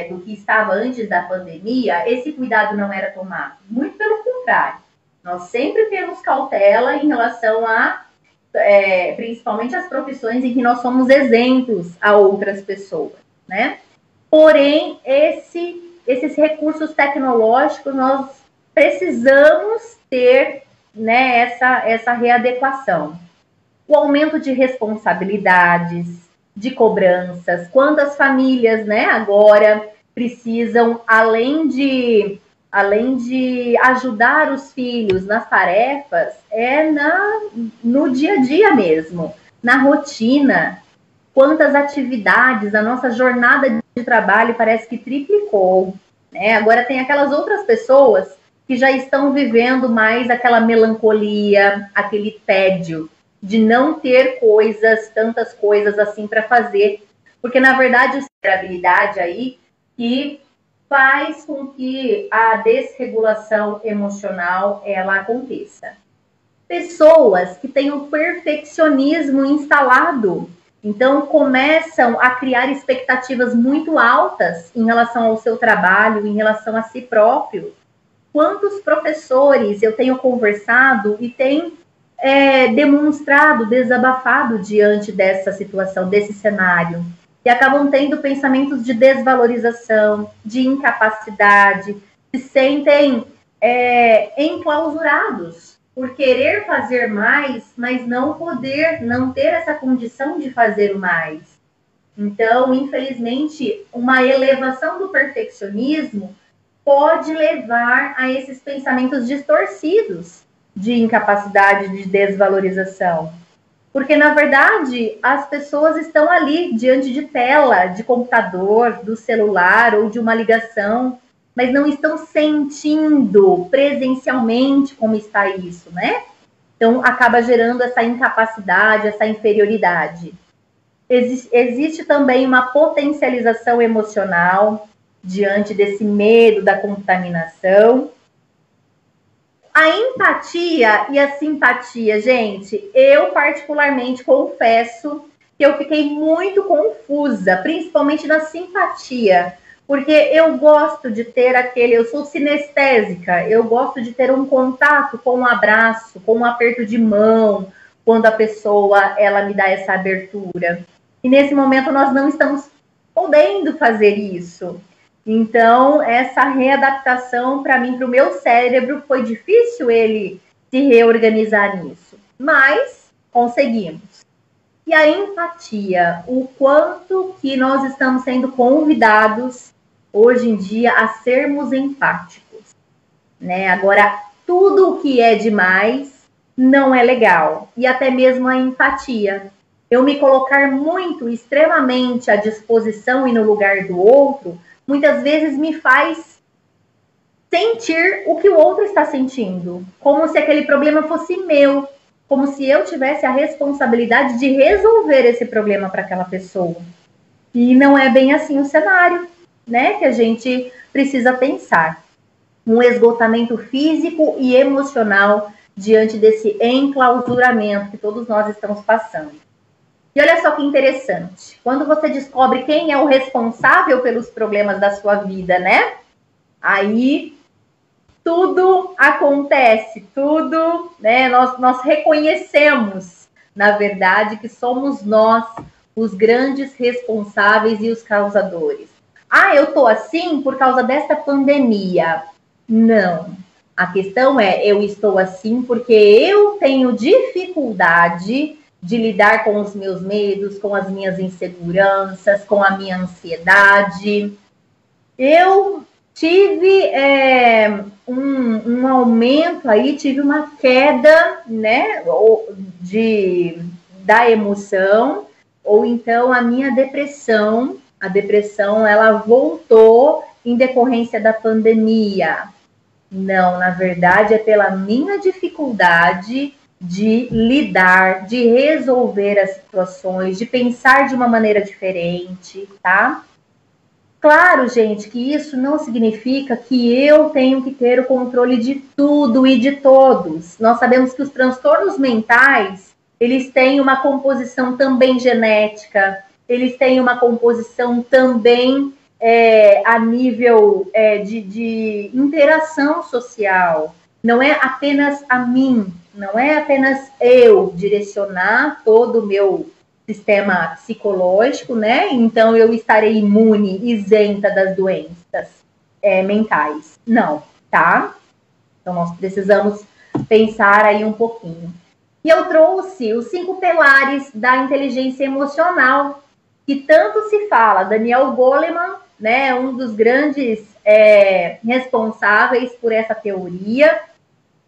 do que estava antes da pandemia, esse cuidado não era tomado. Muito pelo contrário. Nós sempre temos cautela em relação a, principalmente as profissões em que nós somos exemplos a outras pessoas, né? Porém, esses recursos tecnológicos, nós precisamos ter, né, essa readequação. O aumento de responsabilidades, de cobranças, quantas famílias, né, agora precisam, além de ajudar os filhos nas tarefas, no dia a dia mesmo, na rotina. Quantas atividades, a nossa jornada de trabalho parece que triplicou, né? Agora tem aquelas outras pessoas que já estão vivendo mais aquela melancolia, aquele tédio de não ter tantas coisas assim para fazer, porque na verdade a habilidade aí que faz com que a desregulação emocional ela aconteça. Pessoas que têm o perfeccionismo instalado, então começam a criar expectativas muito altas em relação ao seu trabalho, em relação a si próprio. Quantos professores eu tenho conversado e têm demonstrado, desabafado diante dessa situação, desse cenário, e acabam tendo pensamentos de desvalorização, de incapacidade, se sentem enclausurados por querer fazer mais, mas não ter essa condição de fazer o mais. Então, infelizmente, uma elevação do perfeccionismo pode levar a esses pensamentos distorcidos de incapacidade, de desvalorização. Porque, na verdade, as pessoas estão ali diante de tela, de computador, do celular ou de uma ligação, mas não estão sentindo presencialmente como está isso, né? Então, acaba gerando essa incapacidade, essa inferioridade. Existe também uma potencialização emocional diante desse medo da contaminação. A empatia e a simpatia, gente, eu particularmente confesso que eu fiquei muito confusa, principalmente na simpatia, porque eu gosto de ter eu sou sinestésica, eu gosto de ter um contato com um abraço, com um aperto de mão, quando a pessoa, ela me dá essa abertura. E nesse momento nós não estamos podendo fazer isso. Então, essa readaptação, para mim, para o meu cérebro, foi difícil ele se reorganizar nisso. Mas conseguimos. E a empatia, o quanto que nós estamos sendo convidados, hoje em dia, a sermos empáticos. Né? Agora, tudo o que é demais não é legal. E até mesmo a empatia. Eu me colocar muito, extremamente à disposição e no lugar do outro, muitas vezes me faz sentir o que o outro está sentindo. Como se aquele problema fosse meu. Como se eu tivesse a responsabilidade de resolver esse problema para aquela pessoa. E não é bem assim o cenário, né? Que a gente precisa pensar. Um esgotamento físico e emocional diante desse enclausuramento que todos nós estamos passando. E olha só que interessante, quando você descobre quem é o responsável pelos problemas da sua vida, né? Aí tudo acontece, tudo, né? Nós reconhecemos, na verdade, que somos nós os grandes responsáveis e os causadores. Ah, eu tô assim por causa desta pandemia. Não. A questão é, eu estou assim porque eu tenho dificuldade de lidar com os meus medos, com as minhas inseguranças, com a minha ansiedade. Eu tive um aumento aí, tive uma queda, né, da emoção, ou então a minha depressão, ela voltou em decorrência da pandemia. Não, na verdade é pela minha dificuldade de lidar, de resolver as situações, de pensar de uma maneira diferente, tá? Claro, gente, que isso não significa que eu tenho que ter o controle de tudo e de todos. Nós sabemos que os transtornos mentais, eles têm uma composição também genética, eles têm uma composição também a nível de interação social. Não é apenas a mim, não é apenas eu direcionar todo o meu sistema psicológico, né? Então eu estarei imune, isenta das doenças mentais. Não, tá? Então nós precisamos pensar aí um pouquinho. E eu trouxe os 5 pilares da inteligência emocional, que tanto se fala. Daniel Goleman, né? Um dos grandes responsáveis por essa teoria,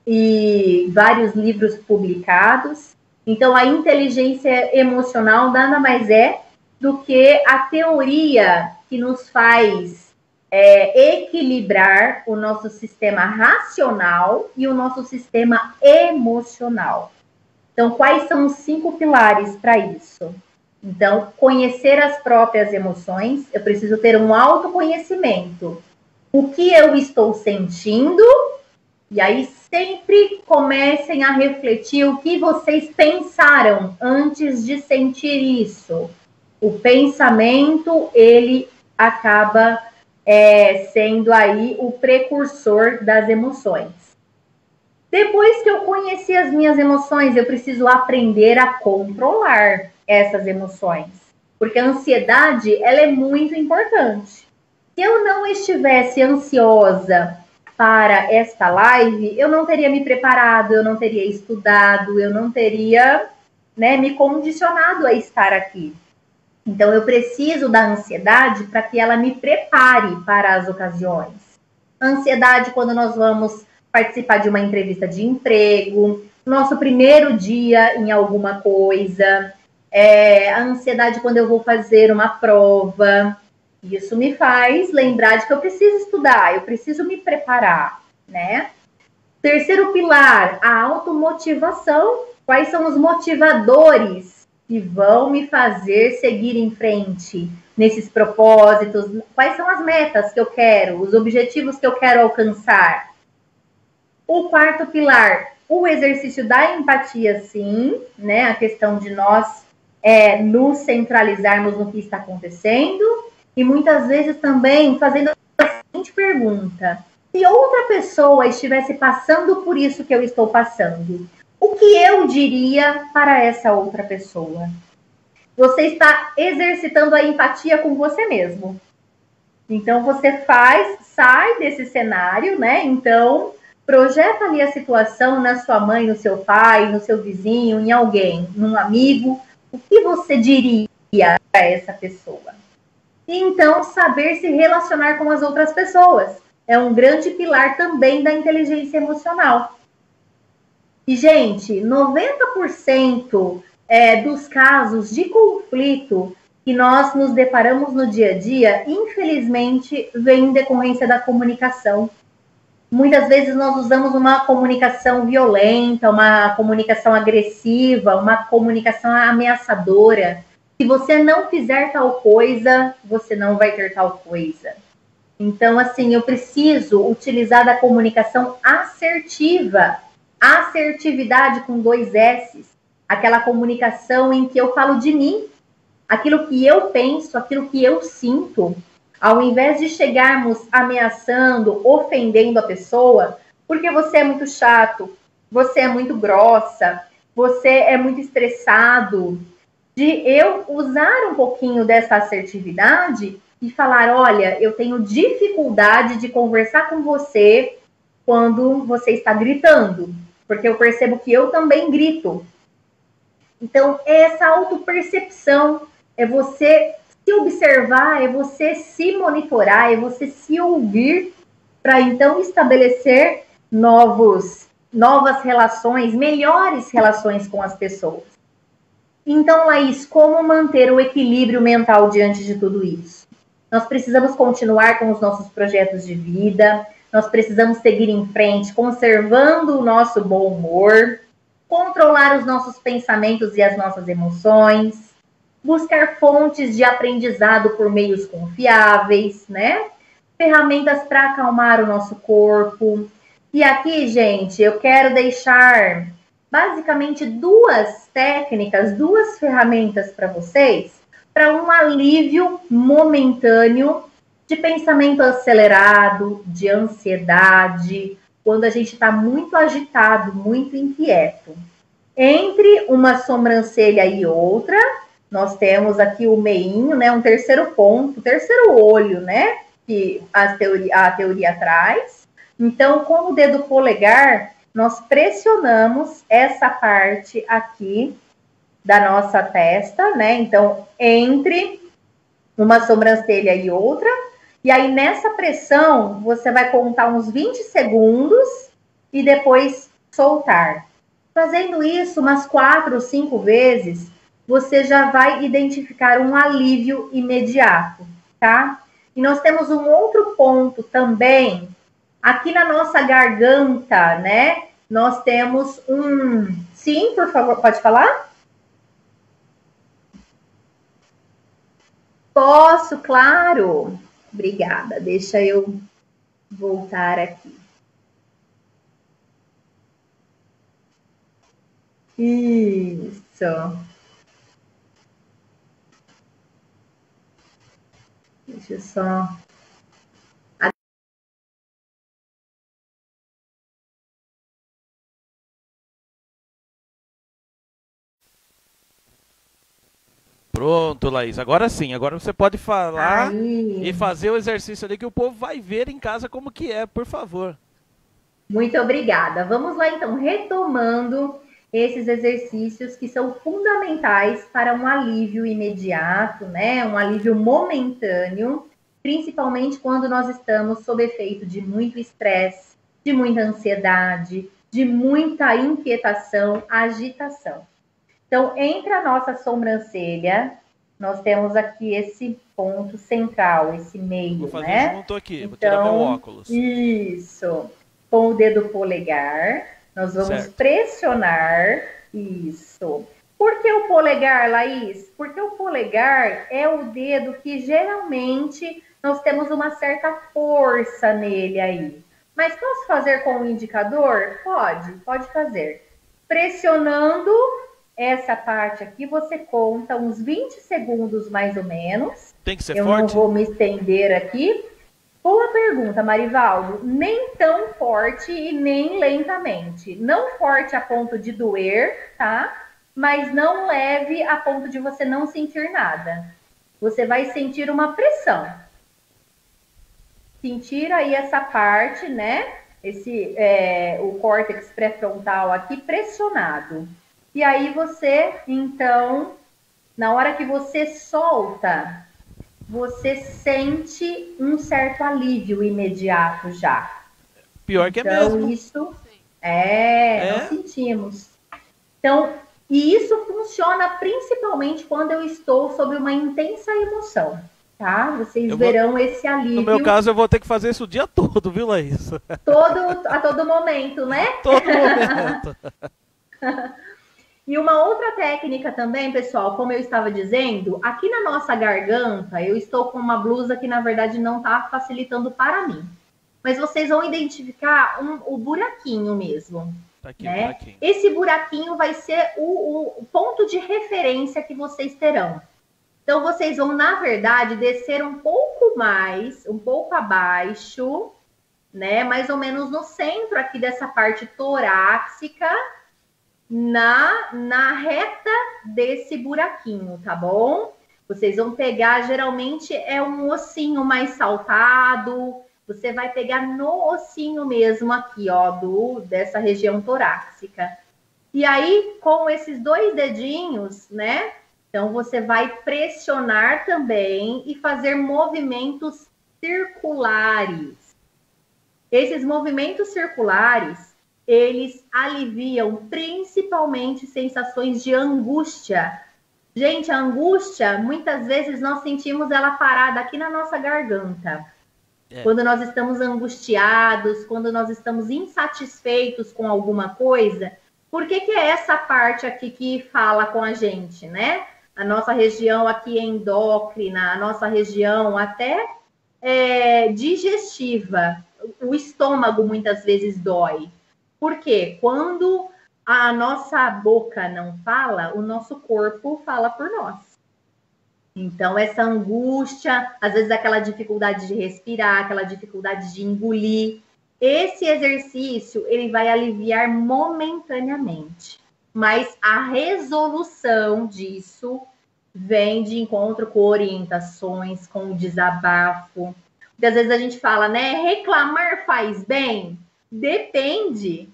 e vários livros publicados. Então, a inteligência emocional nada mais é do que a teoria que nos faz equilibrar o nosso sistema racional e o nosso sistema emocional. Então, quais são os 5 pilares para isso? Então, conhecer as próprias emoções, eu preciso ter um autoconhecimento. O que eu estou sentindo? E aí sempre comecem a refletir o que vocês pensaram antes de sentir isso. O pensamento, ele acaba sendo aí o precursor das emoções. Depois que eu conheci as minhas emoções, eu preciso aprender a controlar essas emoções. Porque a ansiedade, ela é muito importante. Se eu não estivesse ansiosa para esta live, eu não teria me preparado, eu não teria estudado, eu não teria, né, me condicionado a estar aqui. Então, eu preciso da ansiedade para que ela me prepare para as ocasiões. Ansiedade quando nós vamos participar de uma entrevista de emprego, nosso primeiro dia em alguma coisa, a ansiedade quando eu vou fazer uma prova. Isso me faz lembrar de que eu preciso estudar, eu preciso me preparar, né? Terceiro pilar, a automotivação. Quais são os motivadores que vão me fazer seguir em frente nesses propósitos? Quais são as metas que eu quero, os objetivos que eu quero alcançar? O quarto pilar, o exercício da empatia, sim, né? A questão de nós nos centralizarmos no que está acontecendo e muitas vezes também fazendo a seguinte pergunta: se outra pessoa estivesse passando por isso que eu estou passando, o que eu diria para essa outra pessoa? Você está exercitando a empatia com você mesmo. Então, você sai desse cenário, né? Então, projeta ali a situação na sua mãe, no seu pai, no seu vizinho, em alguém, num amigo. O que você diria para essa pessoa? E então, saber se relacionar com as outras pessoas. É um grande pilar também da inteligência emocional. E, gente, 90% dos casos de conflito que nós nos deparamos no dia a dia, infelizmente, vem em decorrência da comunicação. Muitas vezes nós usamos uma comunicação violenta, uma comunicação agressiva, uma comunicação ameaçadora. Se você não fizer tal coisa, você não vai ter tal coisa. Então, assim, eu preciso utilizar da comunicação assertiva. Assertividade com 2 S's. Aquela comunicação em que eu falo de mim, aquilo que eu penso, aquilo que eu sinto. Ao invés de chegarmos ameaçando, ofendendo a pessoa, porque você é muito chato, você é muito grossa, você é muito estressado, de eu usar um pouquinho dessa assertividade e falar: olha, eu tenho dificuldade de conversar com você quando você está gritando, porque eu percebo que eu também grito. Então, essa autopercepção é você se observar, é você se monitorar, é você se ouvir para então estabelecer novas relações, melhores relações com as pessoas. Então, Laís, como manter o equilíbrio mental diante de tudo isso? Nós precisamos continuar com os nossos projetos de vida, nós precisamos seguir em frente, conservando o nosso bom humor, controlar os nossos pensamentos e as nossas emoções, buscar fontes de aprendizado por meios confiáveis, né? Ferramentas para acalmar o nosso corpo. E aqui, gente, eu quero deixar basicamente 2 técnicas, 2 ferramentas para vocês, para um alívio momentâneo de pensamento acelerado, de ansiedade, quando a gente está muito agitado, muito inquieto. Entre uma sobrancelha e outra, nós temos aqui o meinho, né, um terceiro ponto, terceiro olho, né, que a teoria traz. Então, com o dedo polegar, nós pressionamos essa parte aqui da nossa testa, né? Então, entre uma sobrancelha e outra. E aí, nessa pressão, você vai contar uns 20 segundos e depois soltar. Fazendo isso umas 4 ou 5 vezes, você já vai identificar um alívio imediato, tá? E nós temos um outro ponto também, aqui na nossa garganta, né? Nós temos um... Sim, por favor, pode falar? Posso, claro. Obrigada. Deixa eu voltar aqui. Isso. Deixa eu só... Pronto, Laís. Agora sim. Agora você pode falar Aí. e fazer o exercício ali que o povo vai ver em casa como que é, por favor. Muito obrigada. Vamos lá, então, retomando esses exercícios que são fundamentais para um alívio imediato, né? Um alívio momentâneo, principalmente quando nós estamos sob efeito de muito estresse, de muita ansiedade, de muita inquietação, agitação. Então, entre a nossa sobrancelha, nós temos aqui esse ponto central, esse meio, Vou fazer né? junto aqui, então, vou tirar meu óculos. Isso. com o dedo polegar, nós vamos Certo. pressionar isso. Por que o polegar, Laís? Porque o polegar é o dedo que geralmente nós temos uma certa força nele aí. Mas posso fazer com o indicador? Pode fazer. Pressionando essa parte aqui, você conta uns 20 segundos mais ou menos. Tem que ser Eu forte? não vou me estender aqui. Boa pergunta, Marivaldo. Nem tão forte e nem lentamente. Não forte a ponto de doer, tá? Mas não leve a ponto de você não sentir nada. Você vai sentir uma pressão. Sentir aí essa parte, né? O córtex pré-frontal aqui pressionado. E aí você, então, na hora que você solta, você sente um certo alívio imediato já. Pior que é Então, mesmo. isso nós É? sentimos. Então, e isso funciona principalmente quando eu estou sob uma intensa emoção, tá? Vocês verão esse alívio. No meu caso, eu vou ter que fazer isso o dia todo, viu, Laís? a todo momento, né? Todo momento. E uma outra técnica também, pessoal, como eu estava dizendo, aqui na nossa garganta, eu estou com uma blusa que, na verdade, não está facilitando para mim. Mas vocês vão identificar o buraquinho mesmo. Tá aqui, né? buraquinho. Esse buraquinho vai ser o ponto de referência que vocês terão. Então, vocês vão, na verdade, descer um pouco mais, um pouco abaixo, né? Mais ou menos no centro aqui dessa parte torácica, na reta desse buraquinho, tá bom? Vocês vão pegar, geralmente é um ossinho mais saltado, você vai pegar no ossinho mesmo aqui, ó, dessa região torácica. E aí, com esses 2 dedinhos, né? Então, você vai pressionar também e fazer movimentos circulares. Esses movimentos circulares, eles aliviam principalmente sensações de angústia. Gente, a angústia, muitas vezes nós sentimos ela parada aqui na nossa garganta. Quando nós estamos angustiados, quando nós estamos insatisfeitos com alguma coisa, por que é essa parte aqui que fala com a gente, né? A nossa região aqui endócrina, a nossa região até digestiva. O estômago muitas vezes dói. Por quê? Quando a nossa boca não fala, o nosso corpo fala por nós. Então, essa angústia, às vezes aquela dificuldade de respirar, aquela dificuldade de engolir, esse exercício, ele vai aliviar momentaneamente. Mas a resolução disso vem de encontro com orientações, com o desabafo. Muitas vezes a gente fala, né? Reclamar faz bem? Depende.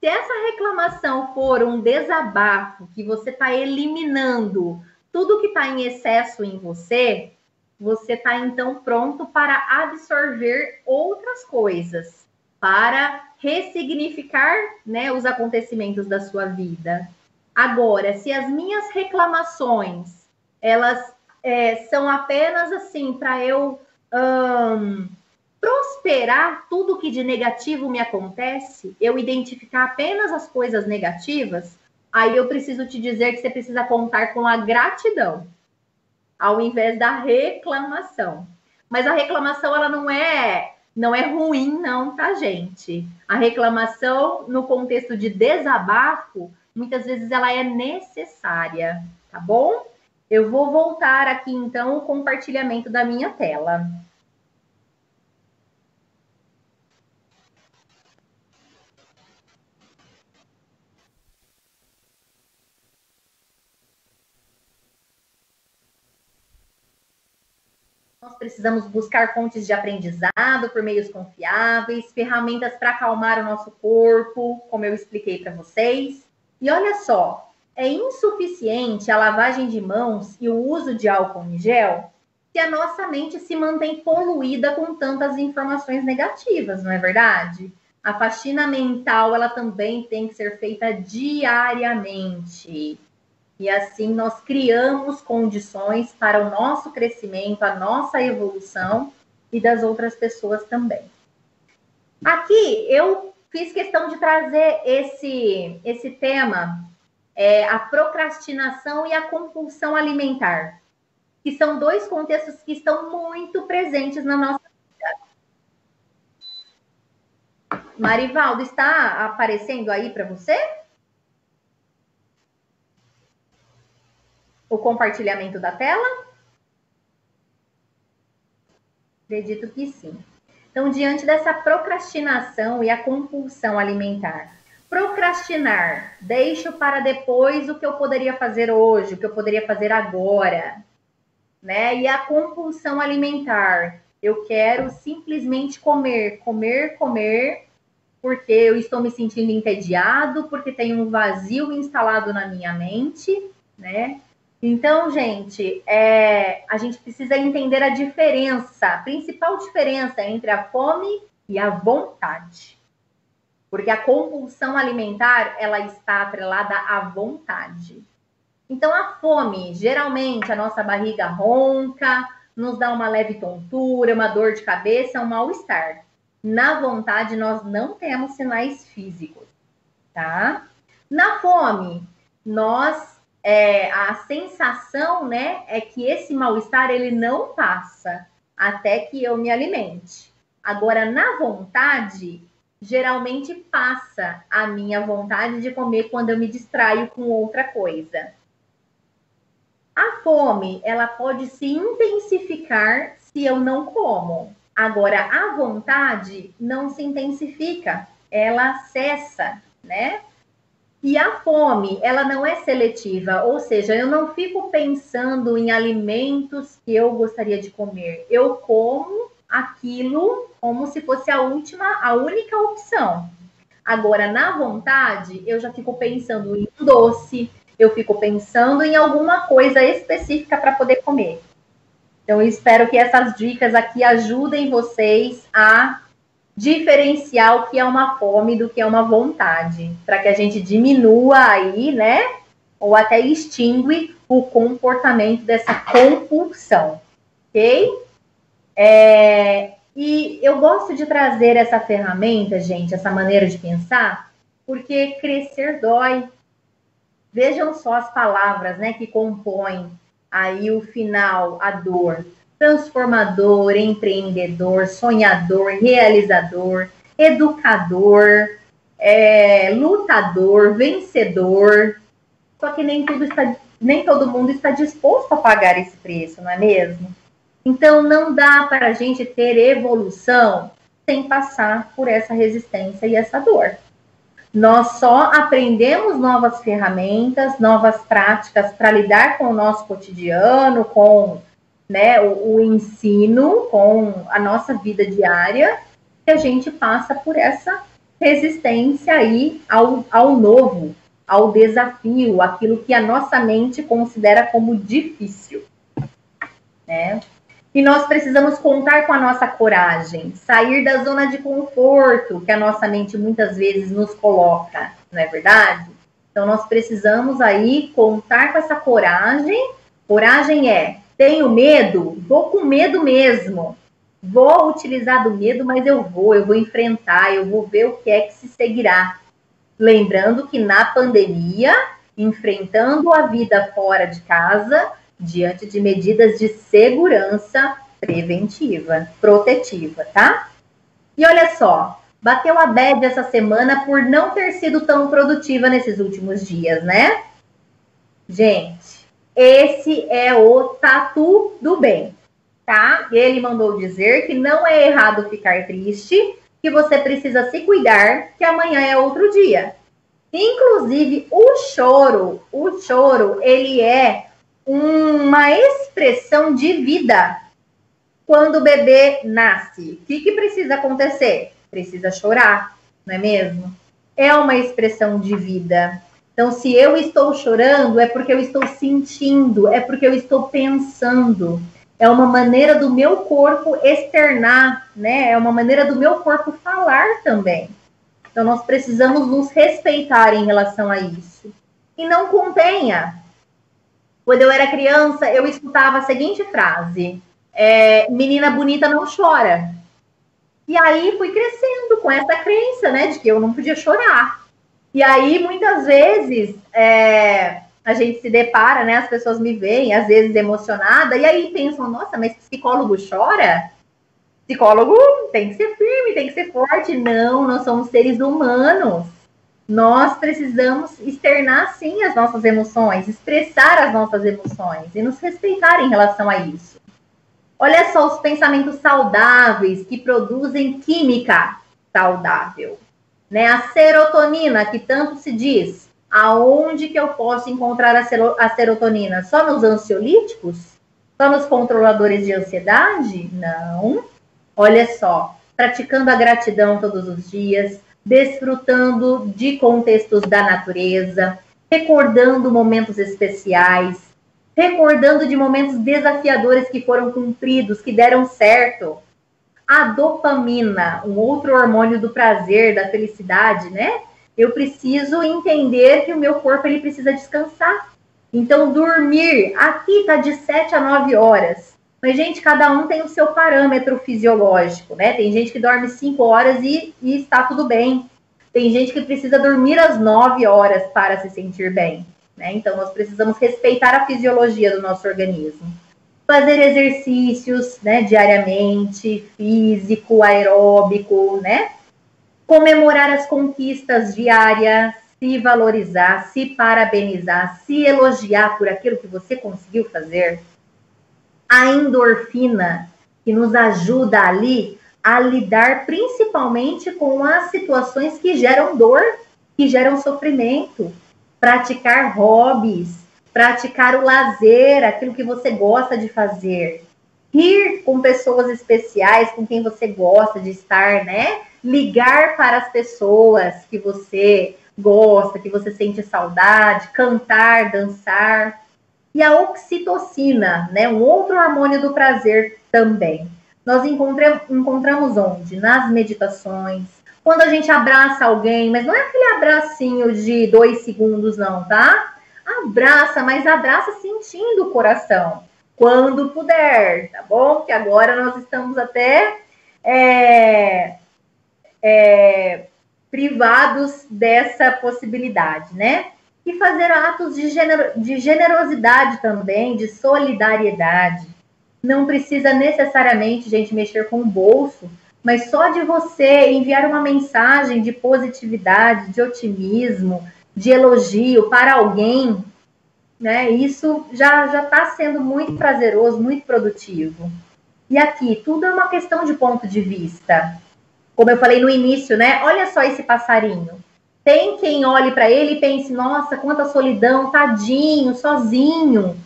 Se essa reclamação for um desabafo, que você está eliminando tudo que está em excesso em você, você está então pronto para absorver outras coisas, para ressignificar, né, os acontecimentos da sua vida. Agora, se as minhas reclamações, elas são apenas assim, para eu prosperar tudo que de negativo me acontece, eu identificar apenas as coisas negativas, aí eu preciso te dizer que você precisa contar com a gratidão, ao invés da reclamação. Mas a reclamação, ela não é ruim, não, tá, gente? A reclamação, no contexto de desabafo, muitas vezes ela é necessária, tá bom? Eu vou voltar aqui, então, o compartilhamento da minha tela. Nós precisamos buscar fontes de aprendizado por meios confiáveis, ferramentas para acalmar o nosso corpo, como eu expliquei para vocês. E olha só, é insuficiente a lavagem de mãos e o uso de álcool em gel se a nossa mente se mantém poluída com tantas informações negativas, não é verdade? A faxina mental, ela também tem que ser feita diariamente. E assim nós criamos condições para o nosso crescimento, a nossa evolução e das outras pessoas também. Aqui eu fiz questão de trazer esse tema, a procrastinação e a compulsão alimentar, que são dois contextos que estão muito presentes na nossa vida. Marivaldo, está aparecendo aí para você? O compartilhamento da tela? Acredito que sim. Então, diante dessa procrastinação e a compulsão alimentar, procrastinar, deixo para depois o que eu poderia fazer hoje, o que eu poderia fazer agora, né? E a compulsão alimentar, eu quero simplesmente comer, porque eu estou me sentindo entediado, porque tem um vazio instalado na minha mente, né? Então, gente, a gente precisa entender a diferença, a principal diferença entre a fome e a vontade. Porque a compulsão alimentar, ela está atrelada à vontade. Então, a fome, geralmente, a nossa barriga ronca, nos dá uma leve tontura, uma dor de cabeça, um mal-estar. Na vontade, nós não temos sinais físicos, tá? Na fome, a sensação, né, é que esse mal-estar, ele não passa até que eu me alimente. Agora, na vontade, geralmente passa a minha vontade de comer quando eu me distraio com outra coisa. A fome, ela pode se intensificar se eu não como. Agora, a vontade não se intensifica, ela cessa, né? E a fome, ela não é seletiva, ou seja, eu não fico pensando em alimentos que eu gostaria de comer. Eu como aquilo como se fosse a única opção. Agora, na vontade, eu já fico pensando em um doce, eu fico pensando em alguma coisa específica para poder comer. Então, eu espero que essas dicas aqui ajudem vocês a diferenciar o que é uma fome do que é uma vontade, para que a gente diminua aí, né, ou até extingue o comportamento dessa compulsão, ok? E eu gosto de trazer essa ferramenta, gente, essa maneira de pensar, porque crescer dói. Vejam só as palavras, né, que compõem aí o final, a dor. Transformador, empreendedor, sonhador, realizador, educador, lutador, vencedor. Só que nem todo mundo está disposto a pagar esse preço, não é mesmo? Então, não dá para a gente ter evolução sem passar por essa resistência e essa dor. Nós só aprendemos novas ferramentas, novas práticas para lidar com o nosso cotidiano, com, né, o ensino, com a nossa vida diária, que a gente passa por essa resistência aí ao novo, ao desafio, aquilo que a nossa mente considera como difícil, né? E nós precisamos contar com a nossa coragem, sair da zona de conforto que a nossa mente muitas vezes nos coloca, não é verdade? Então, nós precisamos aí contar com essa coragem. Coragem tenho medo? Vou com medo mesmo. Vou utilizar do medo, mas eu vou enfrentar, eu vou ver o que é que se seguirá. Lembrando que na pandemia, enfrentando a vida fora de casa, diante de medidas de segurança preventiva, protetiva, tá? E olha só, bateu a bad essa semana por não ter sido tão produtiva nesses últimos dias, né? Gente, esse é o tatu do bem, tá? Ele mandou dizer que não é errado ficar triste, que você precisa se cuidar, que amanhã é outro dia. Inclusive, o choro, ele é uma expressão de vida. Quando o bebê nasce, o que precisa acontecer? Precisa chorar, não é mesmo? É uma expressão de vida. Então, se eu estou chorando, é porque eu estou sentindo, é porque eu estou pensando. É uma maneira do meu corpo externar, né? É uma maneira do meu corpo falar também. Então, nós precisamos nos respeitar em relação a isso. E não contenha. Quando eu era criança, eu escutava a seguinte frase: menina bonita não chora. E aí fui crescendo com essa crença, né, de que eu não podia chorar. E aí, muitas vezes, a gente se depara, né, as pessoas me veem, às vezes emocionada, e aí pensam, nossa, mas psicólogo chora? Psicólogo tem que ser firme, tem que ser forte. Não, nós somos seres humanos. Nós precisamos externar, sim, as nossas emoções, expressar as nossas emoções e nos respeitar em relação a isso. Olha só os pensamentos saudáveis que produzem química saudável. Né? A serotonina, que tanto se diz. Aonde que eu posso encontrar a serotonina? Só nos ansiolíticos? Só nos controladores de ansiedade? Não. Olha só, praticando a gratidão todos os dias, desfrutando de contextos da natureza, recordando momentos especiais, recordando de momentos desafiadores que foram cumpridos, que deram certo. A dopamina, um outro hormônio do prazer, da felicidade, né? Eu preciso entender que o meu corpo ele precisa descansar. Então, dormir, aqui tá de 7 a 9 horas. Mas, gente, cada um tem o seu parâmetro fisiológico, né? Tem gente que dorme 5 horas e está tudo bem. Tem gente que precisa dormir às 9 horas para se sentir bem, né? Então, nós precisamos respeitar a fisiologia do nosso organismo. Fazer exercícios, né, diariamente, físico, aeróbico, né? Comemorar as conquistas diárias, se valorizar, se parabenizar, se elogiar por aquilo que você conseguiu fazer. A endorfina, que nos ajuda ali a lidar principalmente com as situações que geram dor, que geram sofrimento. Praticar hobbies, praticar o lazer, aquilo que você gosta de fazer. Rir com pessoas especiais, com quem você gosta de estar, né? Ligar para as pessoas que você gosta, que você sente saudade, cantar, dançar. E a oxitocina, né? Um outro hormônio do prazer também. Nós encontramos onde? Nas meditações. Quando a gente abraça alguém, mas não é aquele abracinho de 2 segundos, não, tá? Abraça, mas abraça sentindo o coração. Quando puder, tá bom? Porque agora nós estamos até privados dessa possibilidade, né? E fazer atos de generosidade também, de solidariedade. Não precisa necessariamente, gente, mexer com o bolso, mas só de você enviar uma mensagem de positividade, de otimismo, de elogio para alguém, né? Isso já está sendo muito prazeroso, muito produtivo. E aqui, tudo é uma questão de ponto de vista. Como eu falei no início, né? Olha só esse passarinho. Tem quem olhe para ele e pense, nossa, quanta solidão, tadinho, sozinho,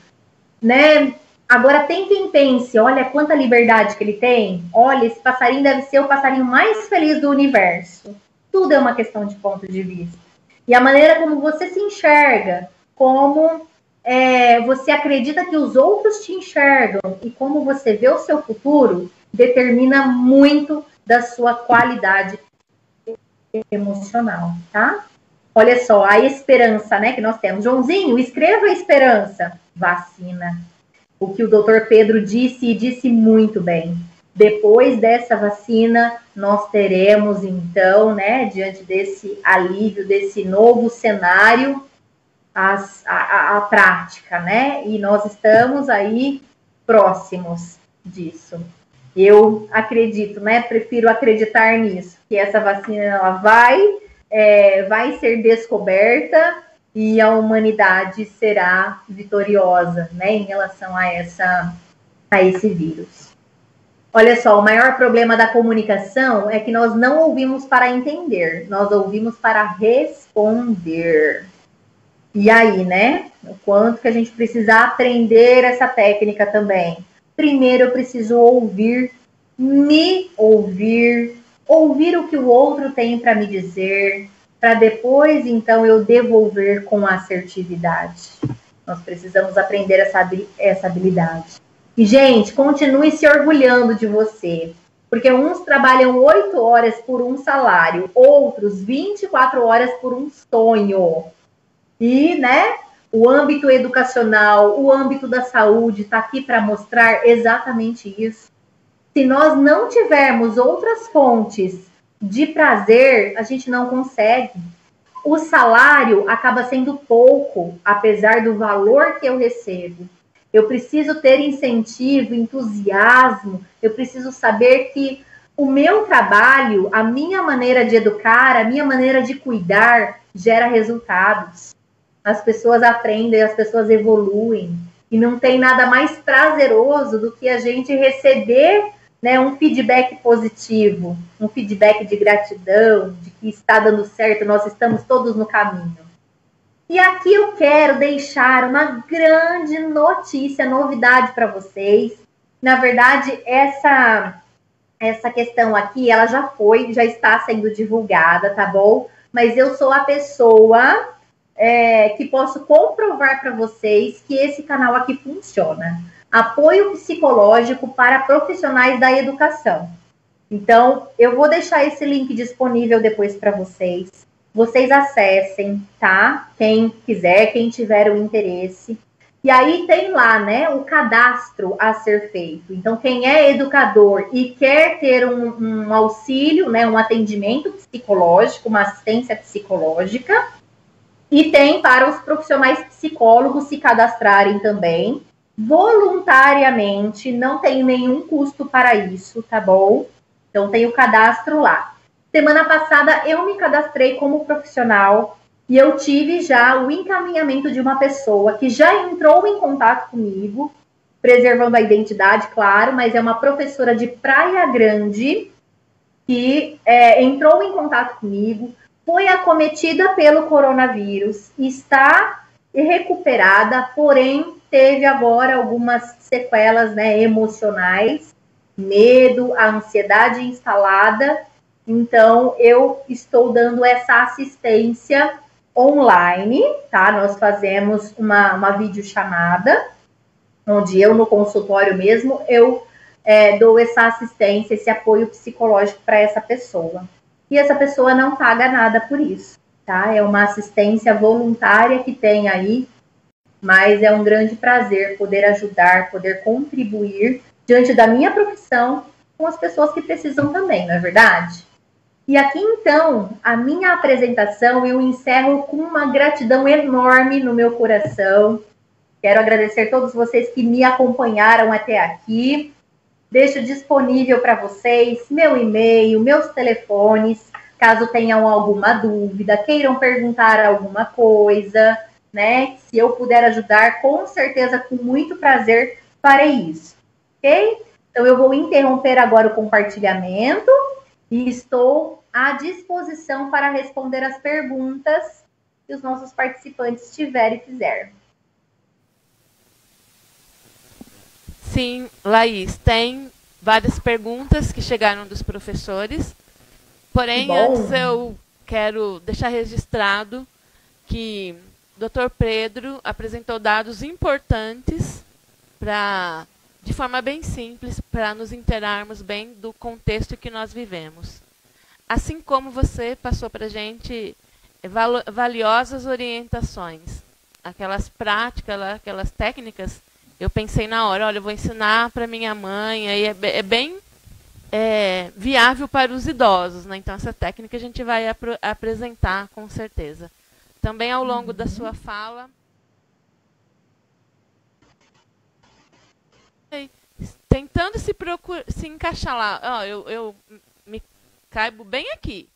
né? Agora tem quem pense, olha quanta liberdade que ele tem. Olha, esse passarinho deve ser o passarinho mais feliz do universo. Tudo é uma questão de ponto de vista. E a maneira como você se enxerga, como você acredita que os outros te enxergam e como você vê o seu futuro, determina muito da sua qualidade emocional, tá? Olha só, a esperança, né, que nós temos. Joãozinho, escreva a esperança. Vacina. O que o doutor Pedro disse, e disse muito bem. Depois dessa vacina, nós teremos, então, né, diante desse alívio, desse novo cenário, a prática, né? E nós estamos aí próximos disso. Eu acredito, né? Prefiro acreditar nisso, que essa vacina ela vai ser descoberta e a humanidade será vitoriosa, né? Em relação a esse vírus. Olha só, o maior problema da comunicação é que nós não ouvimos para entender, nós ouvimos para responder. E aí, né? O quanto que a gente precisa aprender essa técnica também. Primeiro eu preciso ouvir, me ouvir o que o outro tem para me dizer, para depois, então, eu devolver com assertividade. Nós precisamos aprender essa habilidade. E, gente, continue se orgulhando de você, porque uns trabalham 8 horas por um salário, outros 24 horas por um sonho. E, né, o âmbito educacional, o âmbito da saúde está aqui para mostrar exatamente isso. Se nós não tivermos outras fontes de prazer, a gente não consegue. O salário acaba sendo pouco, apesar do valor que eu recebo. Eu preciso ter incentivo, entusiasmo, eu preciso saber que o meu trabalho, a minha maneira de educar, a minha maneira de cuidar, gera resultados. As pessoas aprendem, as pessoas evoluem. E não tem nada mais prazeroso do que a gente receber, né, um feedback positivo, um feedback de gratidão, de que está dando certo, nós estamos todos no caminho. E aqui eu quero deixar uma grande notícia, novidade para vocês. Na verdade, essa questão aqui, ela já está sendo divulgada, tá bom? Mas eu sou a pessoa que posso comprovar para vocês que esse canal aqui funciona. Apoio psicológico para profissionais da educação. Então, eu vou deixar esse link disponível depois para vocês. Vocês acessem, tá? Quem quiser, quem tiver o interesse. E aí tem lá, né, o cadastro a ser feito. Então, quem é educador e quer ter um auxílio, né, um atendimento psicológico, uma assistência psicológica. E tem para os profissionais psicólogos se cadastrarem também, voluntariamente, não tem nenhum custo para isso, tá bom? Então tem o cadastro lá. Semana passada eu me cadastrei como profissional e eu tive já o encaminhamento de uma pessoa que já entrou em contato comigo, preservando a identidade, claro, mas é uma professora de Praia Grande que entrou em contato comigo, foi acometida pelo coronavírus, está recuperada, porém teve agora algumas sequelas, né, emocionais, medo, a ansiedade instalada. Então, eu estou dando essa assistência online, tá? Nós fazemos uma videochamada, onde eu, no consultório mesmo, eu dou essa assistência, esse apoio psicológico para essa pessoa. E essa pessoa não paga nada por isso, tá? É uma assistência voluntária que tem aí, mas é um grande prazer poder ajudar, poder contribuir diante da minha profissão com as pessoas que precisam também, não é verdade? E aqui, então, a minha apresentação eu encerro com uma gratidão enorme no meu coração. Quero agradecer a todos vocês que me acompanharam até aqui. Deixo disponível para vocês meu e-mail, meus telefones, caso tenham alguma dúvida, queiram perguntar alguma coisa, né? Se eu puder ajudar, com certeza, com muito prazer, farei isso, ok? Então, eu vou interromper agora o compartilhamento e estou à disposição para responder as perguntas que os nossos participantes tiverem e fizerem. Sim, Laís, tem várias perguntas que chegaram dos professores, porém, antes eu quero deixar registrado que o Dr. Pedro apresentou dados importantes de forma bem simples, para nos inteirarmos bem do contexto que nós vivemos. Assim como você passou para a gente valiosas orientações, aquelas práticas, aquelas técnicas. Eu pensei na hora, olha, eu vou ensinar para minha mãe, aí é bem viável para os idosos, né? Então, essa técnica a gente vai apresentar com certeza. Também ao longo da sua fala, tentando se encaixar lá. Ó, eu me caibo bem aqui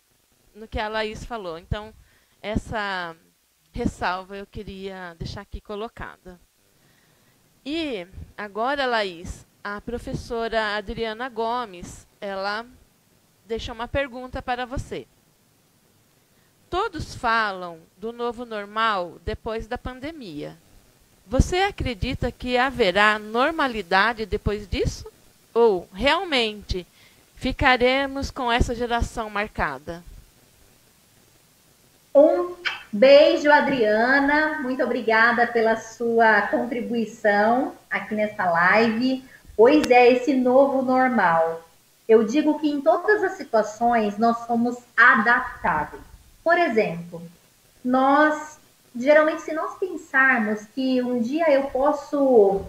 no que a Laís falou. Então, essa ressalva eu queria deixar aqui colocada. E agora, Laís, a professora Adriana Gomes, ela deixou uma pergunta para você. Todos falam do novo normal depois da pandemia. Você acredita que haverá normalidade depois disso? Ou, realmente, ficaremos com essa geração marcada? Um beijo, Adriana. Muito obrigada pela sua contribuição aqui nessa live. Pois é, esse novo normal. Eu digo que em todas as situações nós somos adaptáveis. Por exemplo, geralmente, se nós pensarmos que um dia eu posso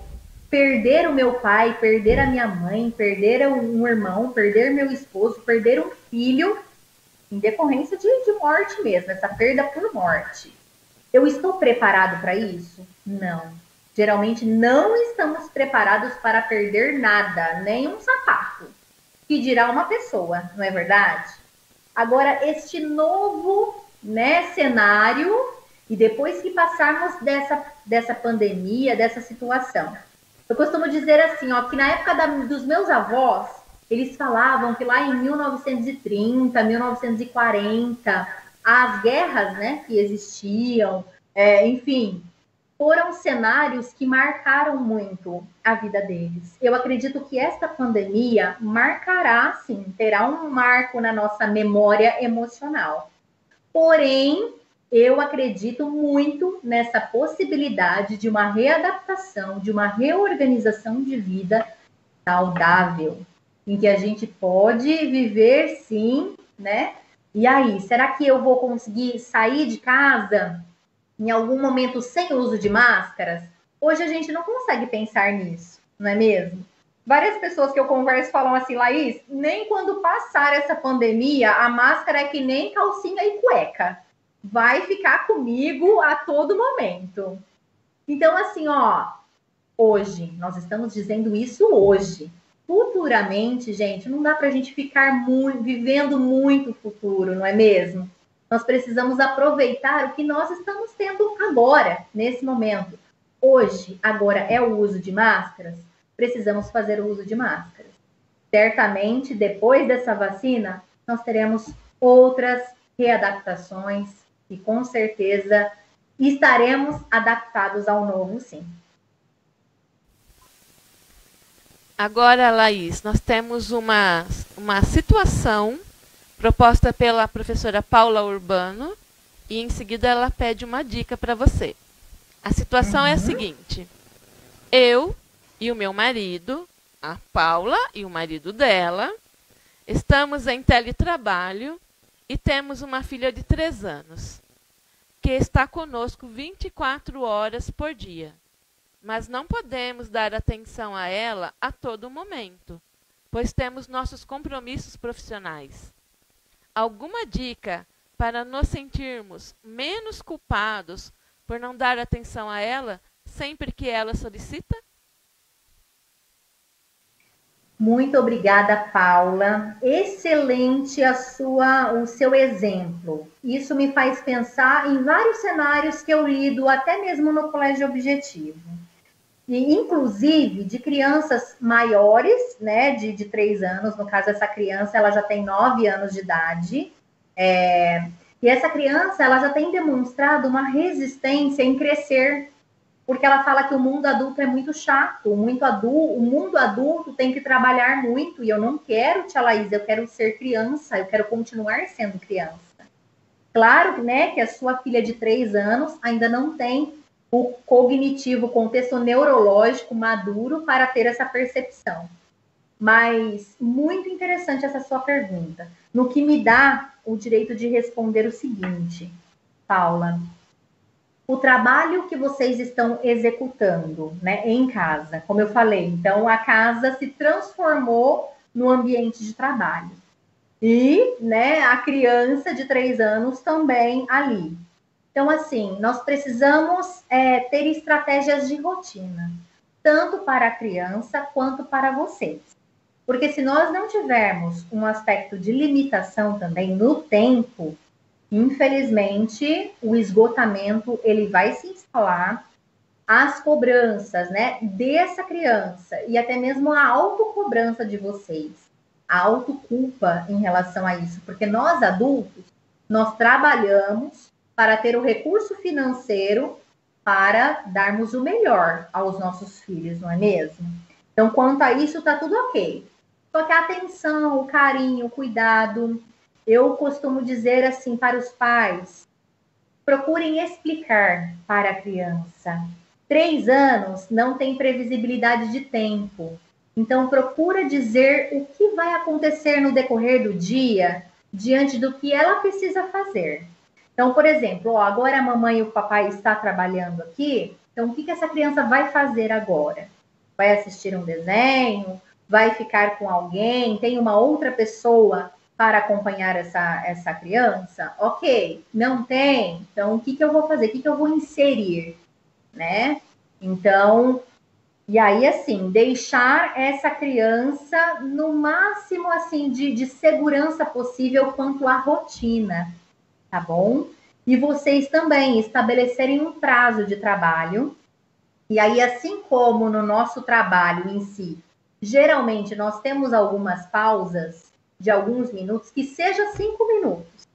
perder o meu pai, perder a minha mãe, perder um irmão, perder meu esposo, perder um filho, em decorrência de morte mesmo, essa perda por morte. Eu estou preparado para isso? Não. Geralmente não estamos preparados para perder nada, nem um sapato, que dirá uma pessoa, não é verdade? Agora, este novo, né, cenário, e depois que passarmos dessa pandemia, dessa situação, eu costumo dizer assim, ó, que na época dos meus avós, eles falavam que lá em 1930, 1940, as guerras, né, que existiam, enfim, foram cenários que marcaram muito a vida deles. Eu acredito que esta pandemia marcará, sim, terá um marco na nossa memória emocional. Porém, eu acredito muito nessa possibilidade de uma readaptação, de uma reorganização de vida saudável, em que a gente pode viver, sim, né? E aí, será que eu vou conseguir sair de casa em algum momento sem uso de máscaras? Hoje a gente não consegue pensar nisso, não é mesmo? Várias pessoas que eu converso falam assim, Laís, nem quando passar essa pandemia, a máscara é que nem calcinha e cueca. Vai ficar comigo a todo momento. Então, assim, ó, hoje, nós estamos dizendo isso hoje. Futuramente, gente, não dá pra gente ficar vivendo muito futuro, não é mesmo? Nós precisamos aproveitar o que nós estamos tendo agora, nesse momento. Hoje, agora é o uso de máscaras? Precisamos fazer o uso de máscaras. Certamente, depois dessa vacina, nós teremos outras readaptações e, com certeza, estaremos adaptados ao novo, sim. Agora, Laís, nós temos uma situação proposta pela professora Paula Urbano e em seguida ela pede uma dica para você. A situação é a seguinte: eu e o meu marido, a Paula e o marido dela, estamos em teletrabalho e temos uma filha de 3 anos, que está conosco 24 horas por dia. Mas não podemos dar atenção a ela a todo momento, pois temos nossos compromissos profissionais. Alguma dica para nos sentirmos menos culpados por não dar atenção a ela sempre que ela solicita? Muito obrigada, Paula. Excelente o seu exemplo. Isso me faz pensar em vários cenários que eu lido até mesmo no Colégio Objetivo. E, inclusive, de crianças maiores, né, de 3 anos, no caso, essa criança, ela já tem 9 anos de idade, e essa criança, ela já tem demonstrado uma resistência em crescer, porque ela fala que o mundo adulto é muito chato, o mundo adulto tem que trabalhar muito, e eu não quero, tia Laís, eu quero ser criança, eu quero continuar sendo criança. Claro, né, que a sua filha de 3 anos ainda não tem o cognitivo, o contexto neurológico maduro para ter essa percepção. Mas muito interessante essa sua pergunta. No que me dá o direito de responder o seguinte, Paula, o trabalho que vocês estão executando, né, em casa, como eu falei, então a casa se transformou no ambiente de trabalho. E, né, a criança de 3 anos também ali. Então, assim, nós precisamos ter estratégias de rotina, tanto para a criança quanto para vocês. Porque se nós não tivermos um aspecto de limitação também no tempo, infelizmente, o esgotamento ele vai se instalar, as cobranças, né, dessa criança e até mesmo a autocobrança de vocês, a autoculpa em relação a isso. Porque nós, adultos, nós trabalhamos para ter o recurso financeiro para darmos o melhor aos nossos filhos, não é mesmo? Então, quanto a isso, tá tudo ok. Só que a atenção, o carinho, o cuidado, eu costumo dizer assim para os pais, procurem explicar para a criança. 3 anos não tem previsibilidade de tempo. Então, procura dizer o que vai acontecer no decorrer do dia diante do que ela precisa fazer. Então, por exemplo, agora a mamãe e o papai estão trabalhando aqui, então o que essa criança vai fazer agora? Vai assistir um desenho? Vai ficar com alguém? Tem uma outra pessoa para acompanhar essa criança? Ok. Não tem? Então, o que eu vou fazer? O que eu vou inserir? Né? Então, e aí, assim, deixar essa criança no máximo, assim, de segurança possível quanto à rotina, tá bom? E vocês também estabelecerem um prazo de trabalho. E aí, assim como no nosso trabalho em si, geralmente nós temos algumas pausas de alguns minutos, que seja 5 minutos.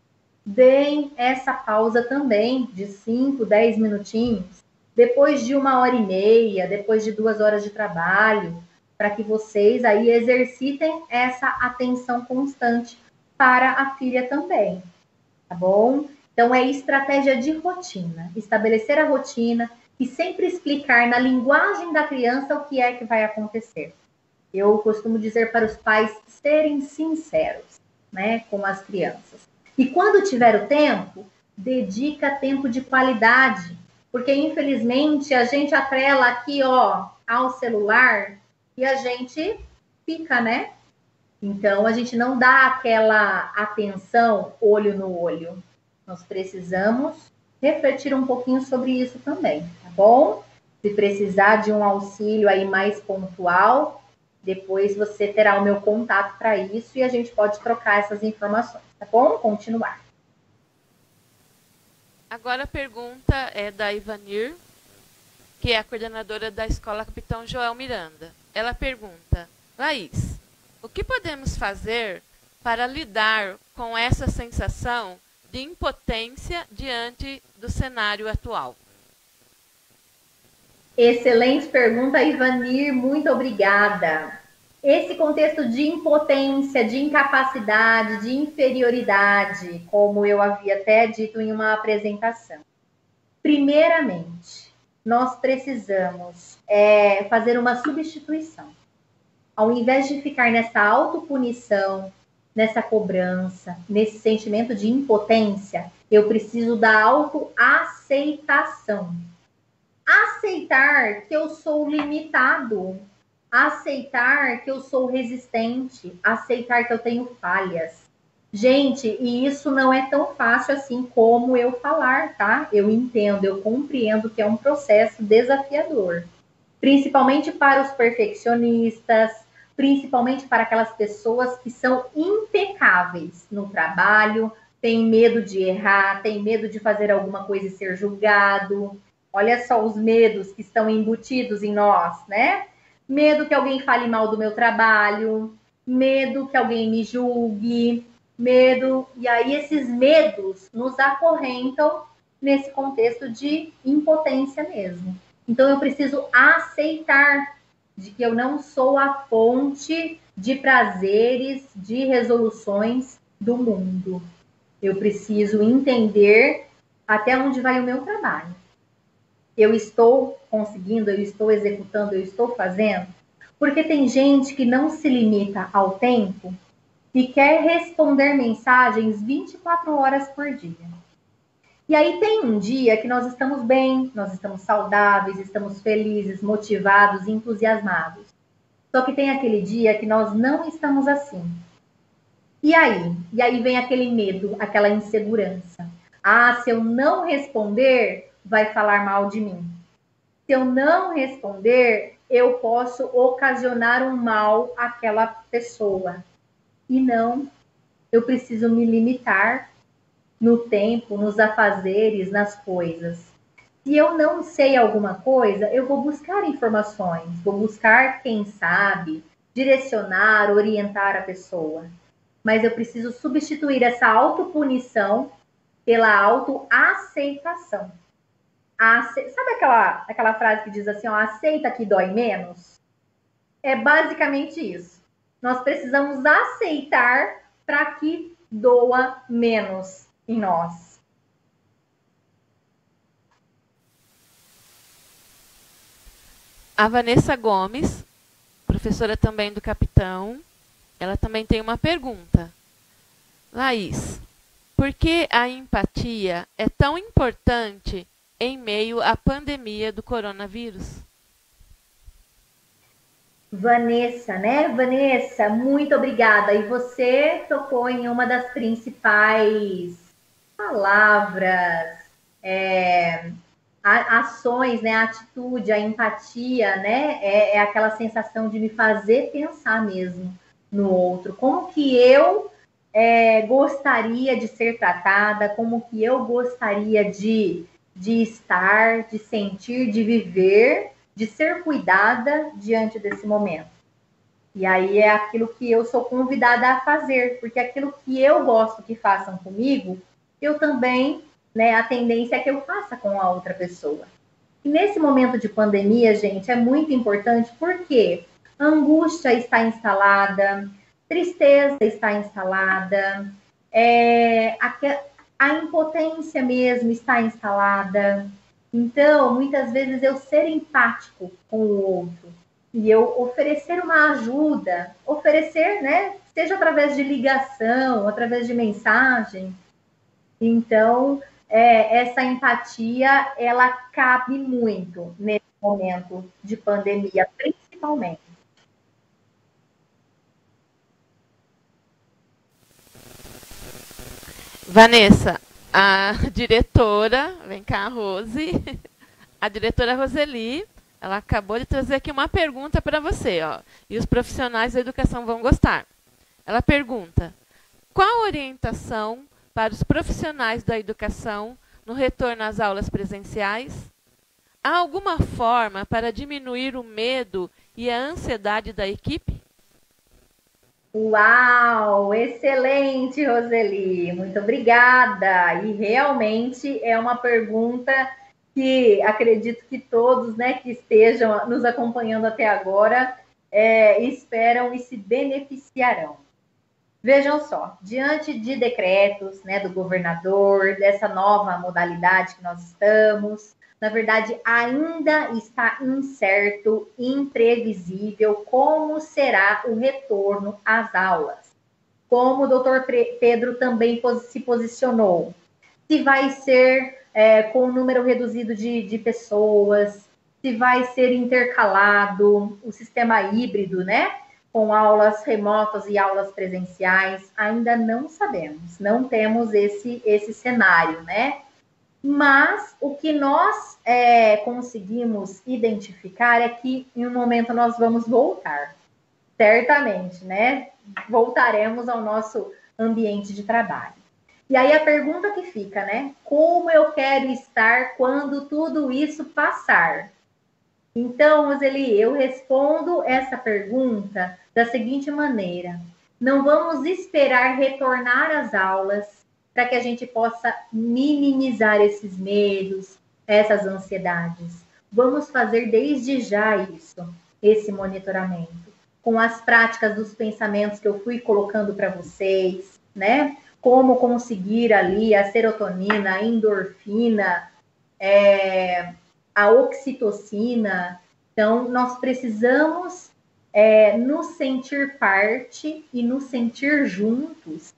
Deem essa pausa também de 5, 10 minutinhos, depois de 1h30, depois de 2 horas de trabalho, para que vocês aí exercitem essa atenção constante para a filha também, tá bom? Então, é estratégia de rotina, estabelecer a rotina e sempre explicar na linguagem da criança o que é que vai acontecer. Eu costumo dizer para os pais serem sinceros, né, com as crianças. E quando tiver o tempo, dedica tempo de qualidade, porque infelizmente a gente atrela aqui, ó, ao celular e a gente fica, né? Então a gente não dá aquela atenção olho no olho. Nós precisamos refletir um pouquinho sobre isso também, tá bom? Se precisar de um auxílio aí mais pontual, depois você terá o meu contato para isso e a gente pode trocar essas informações, tá bom? Continuar. Agora a pergunta é da Ivanir, que é a coordenadora da Escola Capitão Joel Miranda. Ela pergunta: Laís, o que podemos fazer para lidar com essa sensação de impotência diante do cenário atual? Excelente pergunta, Ivanir, muito obrigada. Esse contexto de impotência, de incapacidade, de inferioridade, como eu havia até dito em uma apresentação. Primeiramente, nós precisamos fazer uma substituição. Ao invés de ficar nessa autopunição, nessa cobrança, nesse sentimento de impotência, eu preciso da autoaceitação. Aceitar que eu sou limitado, aceitar que eu sou resistente, aceitar que eu tenho falhas. Gente, e isso não é tão fácil assim como eu falar, tá? Eu entendo, eu compreendo que é um processo desafiador. Principalmente para os perfeccionistas, principalmente para aquelas pessoas que são impecáveis no trabalho, têm medo de errar, têm medo de fazer alguma coisa e ser julgado. Olha só os medos que estão embutidos em nós, né? Medo que alguém fale mal do meu trabalho, medo que alguém me julgue, medo. E aí esses medos nos acorrentam nesse contexto de impotência mesmo. Então eu preciso aceitar de que eu não sou a fonte de prazeres, de resoluções do mundo. Eu preciso entender até onde vai o meu trabalho. Eu estou conseguindo, eu estou executando, eu estou fazendo? Porque tem gente que não se limita ao tempo e quer responder mensagens 24 horas por dia. E aí tem um dia que nós estamos bem, nós estamos saudáveis, estamos felizes, motivados, entusiasmados. Só que tem aquele dia que nós não estamos assim. E aí vem aquele medo, aquela insegurança. Ah, se eu não responder, vai falar mal de mim. Se eu não responder, eu posso ocasionar um mal àquela pessoa. E não, eu preciso me limitar no tempo, nos afazeres, nas coisas. Se eu não sei alguma coisa, eu vou buscar informações, vou buscar quem sabe, direcionar, orientar a pessoa. Mas eu preciso substituir essa autopunição pela autoaceitação. Sabe aquela frase que diz assim, ó, aceita que dói menos? É basicamente isso. Nós precisamos aceitar para que doa menos em nós. A Vanessa Gomes, professora também do Capitão, ela também tem uma pergunta. Laís, por que a empatia é tão importante em meio à pandemia do coronavírus? Vanessa, né? Vanessa, muito obrigada. E você tocou em uma das principais palavras, ações, né? A atitude, a empatia, né? É aquela sensação de me fazer pensar mesmo no outro. Como que eu gostaria de ser tratada, como que eu gostaria de estar, de sentir, de viver, de ser cuidada diante desse momento. E aí é aquilo que eu sou convidada a fazer, porque aquilo que eu gosto que façam comigo, eu também, né, a tendência é que eu faça com a outra pessoa. E nesse momento de pandemia, gente, é muito importante porque a angústia está instalada, tristeza está instalada, a impotência mesmo está instalada. Então, muitas vezes eu ser empático com o outro e eu oferecer uma ajuda, oferecer, né, seja através de ligação, através de mensagem. Então, essa empatia, ela cabe muito nesse momento de pandemia, principalmente. Vanessa, a diretora, vem cá, Rose, a diretora Roseli, ela acabou de trazer aqui uma pergunta para você, ó, e os profissionais da educação vão gostar. Ela pergunta: qual a orientação para os profissionais da educação no retorno às aulas presenciais? Há alguma forma para diminuir o medo e a ansiedade da equipe? Uau, excelente, Roseli, muito obrigada. E realmente é uma pergunta que acredito que todos, né, que estejam nos acompanhando até agora esperam e se beneficiarão. Vejam só, diante de decretos, né, do governador, dessa nova modalidade que nós estamos, na verdade, ainda está incerto, imprevisível como será o retorno às aulas. Como o doutor Pedro também se posicionou. Se vai ser com um número reduzido de pessoas, se vai ser intercalado o sistema híbrido, né? Com aulas remotas e aulas presenciais, ainda não sabemos, não temos esse cenário, né? Mas o que nós conseguimos identificar é que em um momento nós vamos voltar, certamente, né? Voltaremos ao nosso ambiente de trabalho. E aí a pergunta que fica, né? Como eu quero estar quando tudo isso passar? Então, Roseli, eu respondo essa pergunta da seguinte maneira: não vamos esperar retornar às aulas para que a gente possa minimizar esses medos, essas ansiedades. Vamos fazer desde já isso, esse monitoramento, com as práticas dos pensamentos que eu fui colocando para vocês, né? Como conseguir ali a serotonina, a endorfina, a oxitocina. Então, nós precisamos nos sentir parte e nos sentir juntos.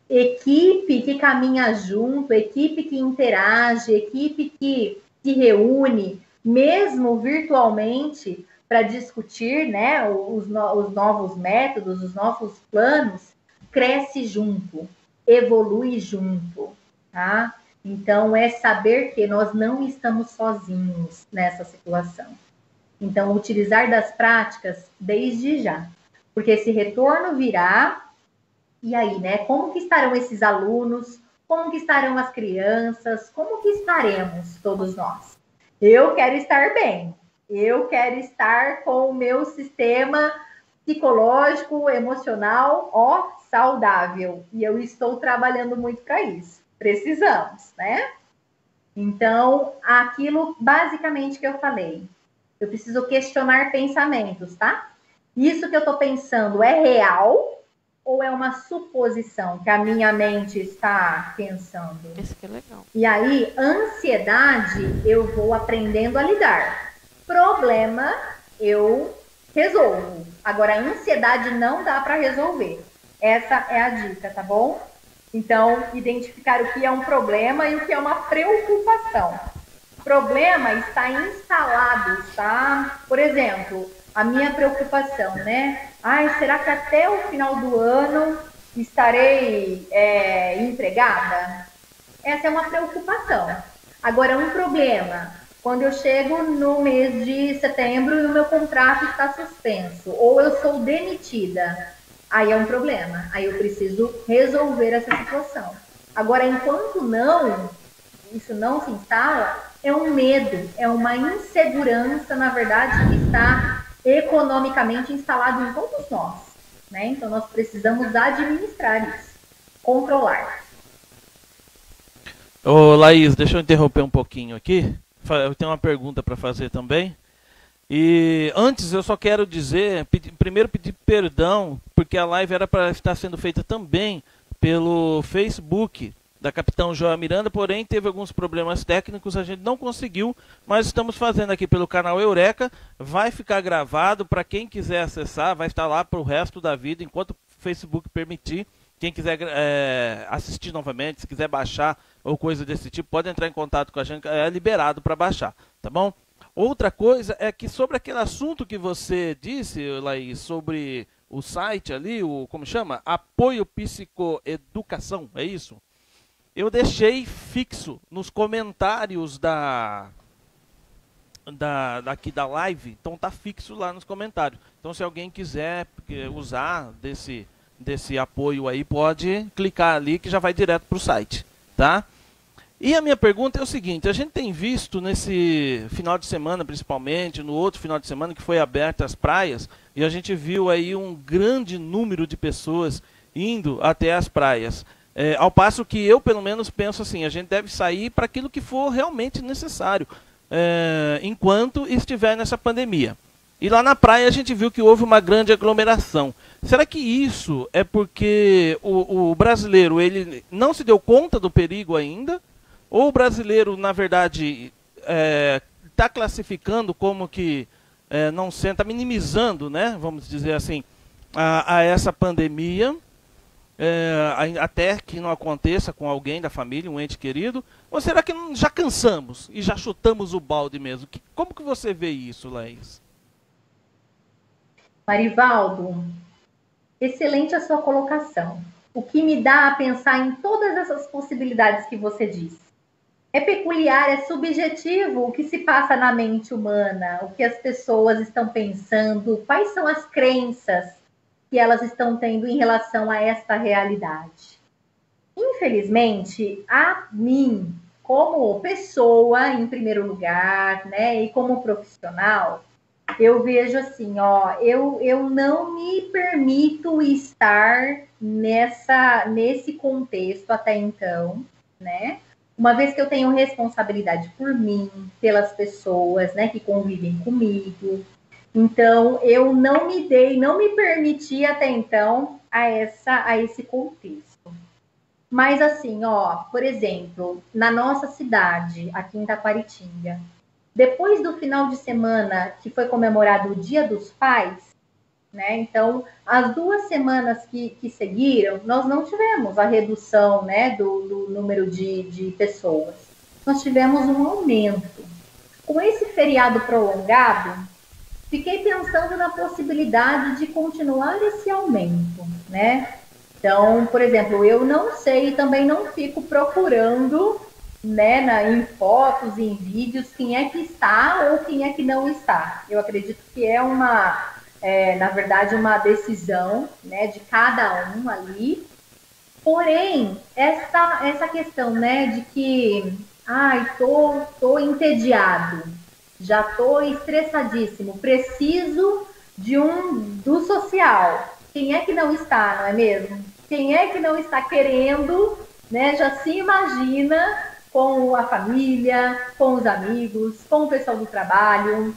Equipe que caminha junto, equipe que interage, equipe que se reúne, mesmo virtualmente, para discutir, né, os novos métodos, os novos planos, cresce junto, evolui junto, tá? Então, é saber que nós não estamos sozinhos nessa situação. Então, utilizar das práticas desde já, porque esse retorno virá. E aí, né? Como que estarão esses alunos? Como que estarão as crianças? Como que estaremos todos nós? Eu quero estar bem. Eu quero estar com o meu sistema psicológico, emocional, saudável. E eu estou trabalhando muito para isso. Precisamos, né? Então, aquilo basicamente que eu falei. Eu preciso questionar pensamentos, tá? Isso que eu estou pensando é real ou é uma suposição que a minha mente está pensando? Isso que é legal. E aí, ansiedade, eu vou aprendendo a lidar. Problema, eu resolvo. Agora, ansiedade não dá para resolver. Essa é a dica, tá bom? Então, identificar o que é um problema e o que é uma preocupação. O problema está instalado, tá? Por exemplo, a minha preocupação, né? Ai, será que até o final do ano estarei empregada? Essa é uma preocupação. Agora, um problema, quando eu chego no mês de setembro e o meu contrato está suspenso, ou eu sou demitida, aí é um problema. Aí eu preciso resolver essa situação. Agora, enquanto isso não se instala, é um medo, é uma insegurança, na verdade, que está economicamente instalado em todos nós, né? Então, nós precisamos administrar isso, controlar. Ô, Laís, deixa eu interromper um pouquinho aqui. Eu tenho uma pergunta para fazer também. E antes eu só quero dizer, primeiro pedir perdão, porque a live era para estar sendo feita também pelo Facebook da Capitão Joel Miranda, porém teve alguns problemas técnicos, a gente não conseguiu, mas estamos fazendo aqui pelo canal Eureka. Vai ficar gravado para quem quiser acessar, vai estar lá para o resto da vida, enquanto o Facebook permitir. Quem quiser assistir novamente, se quiser baixar ou coisa desse tipo, pode entrar em contato com a gente, é liberado para baixar, tá bom? Outra coisa é que sobre aquele assunto que você disse, Laís, sobre o site ali, como chama? Apoio Psicoeducação, é isso? Eu deixei fixo nos comentários daqui da live, então tá fixo lá nos comentários. Então se alguém quiser usar desse apoio aí, pode clicar ali que já vai direto para o site, tá? E a minha pergunta é o seguinte, a gente tem visto nesse final de semana, principalmente, no outro final de semana que foi aberta as praias, e a gente viu aí um grande número de pessoas indo até as praias. Ao passo que eu, pelo menos, penso assim, a gente deve sair para aquilo que for realmente necessário, enquanto estiver nessa pandemia. E lá na praia a gente viu que houve uma grande aglomeração. Será que isso é porque o brasileiro ele não se deu conta do perigo ainda? Ou o brasileiro, na verdade, está classificando como que não senta, minimizando, né, vamos dizer assim, a essa pandemia, até que não aconteça com alguém da família, um ente querido? Ou será que já cansamos e já chutamos o balde mesmo? Como que você vê isso, Laís? Marivaldo, excelente a sua colocação. O que me dá a pensar em todas essas possibilidades que você disse. É peculiar, é subjetivo o que se passa na mente humana, o que as pessoas estão pensando, quais são as crenças que elas estão tendo em relação a esta realidade. Infelizmente, a mim, como pessoa, em primeiro lugar, né, e como profissional, eu vejo assim, eu não me permito estar nesse contexto até então, né? Uma vez que eu tenho responsabilidade por mim, pelas pessoas, né, que convivem comigo. Então, eu não me permiti até então a esse contexto. Mas assim, por exemplo, na nossa cidade, aqui em Taquaritinga, depois do final de semana que foi comemorado o Dia dos Pais, né? Então, as 2 semanas que seguiram, nós não tivemos a redução, né, do número de pessoas. Nós tivemos um aumento. Com esse feriado prolongado, fiquei pensando na possibilidade de continuar esse aumento, né? Então, por exemplo, eu não sei e também não fico procurando, né, em fotos, em vídeos, quem é que está ou quem é que não está. Eu acredito que é na verdade, uma decisão, né, de cada um ali. Porém, essa questão, né, de que, tô entediado, já tô estressadíssimo, preciso do social. Quem é que não está, não é mesmo? Quem é que não está querendo, né, já se imagina com a família, com os amigos, com o pessoal do trabalho,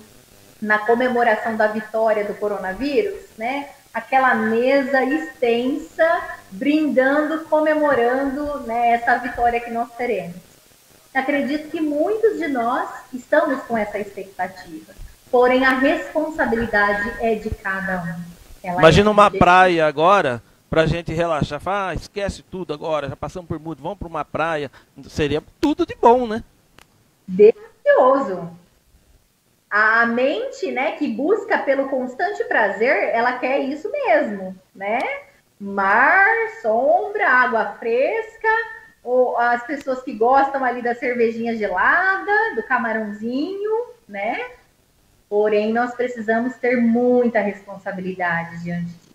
na comemoração da vitória do coronavírus, né? Aquela mesa extensa, brindando, comemorando, né, essa vitória que nós teremos. Acredito que muitos de nós estamos com essa expectativa, porém a responsabilidade é de cada um. Imagina uma praia agora, pra gente relaxar, fala, esquece tudo agora, já passamos por muito, vamos para uma praia, seria tudo de bom, né? Delicioso. A mente, né, que busca pelo constante prazer, ela quer isso mesmo, né? Mar, sombra, água fresca, ou as pessoas que gostam ali da cervejinha gelada, do camarãozinho, né? Porém, nós precisamos ter muita responsabilidade diante disso.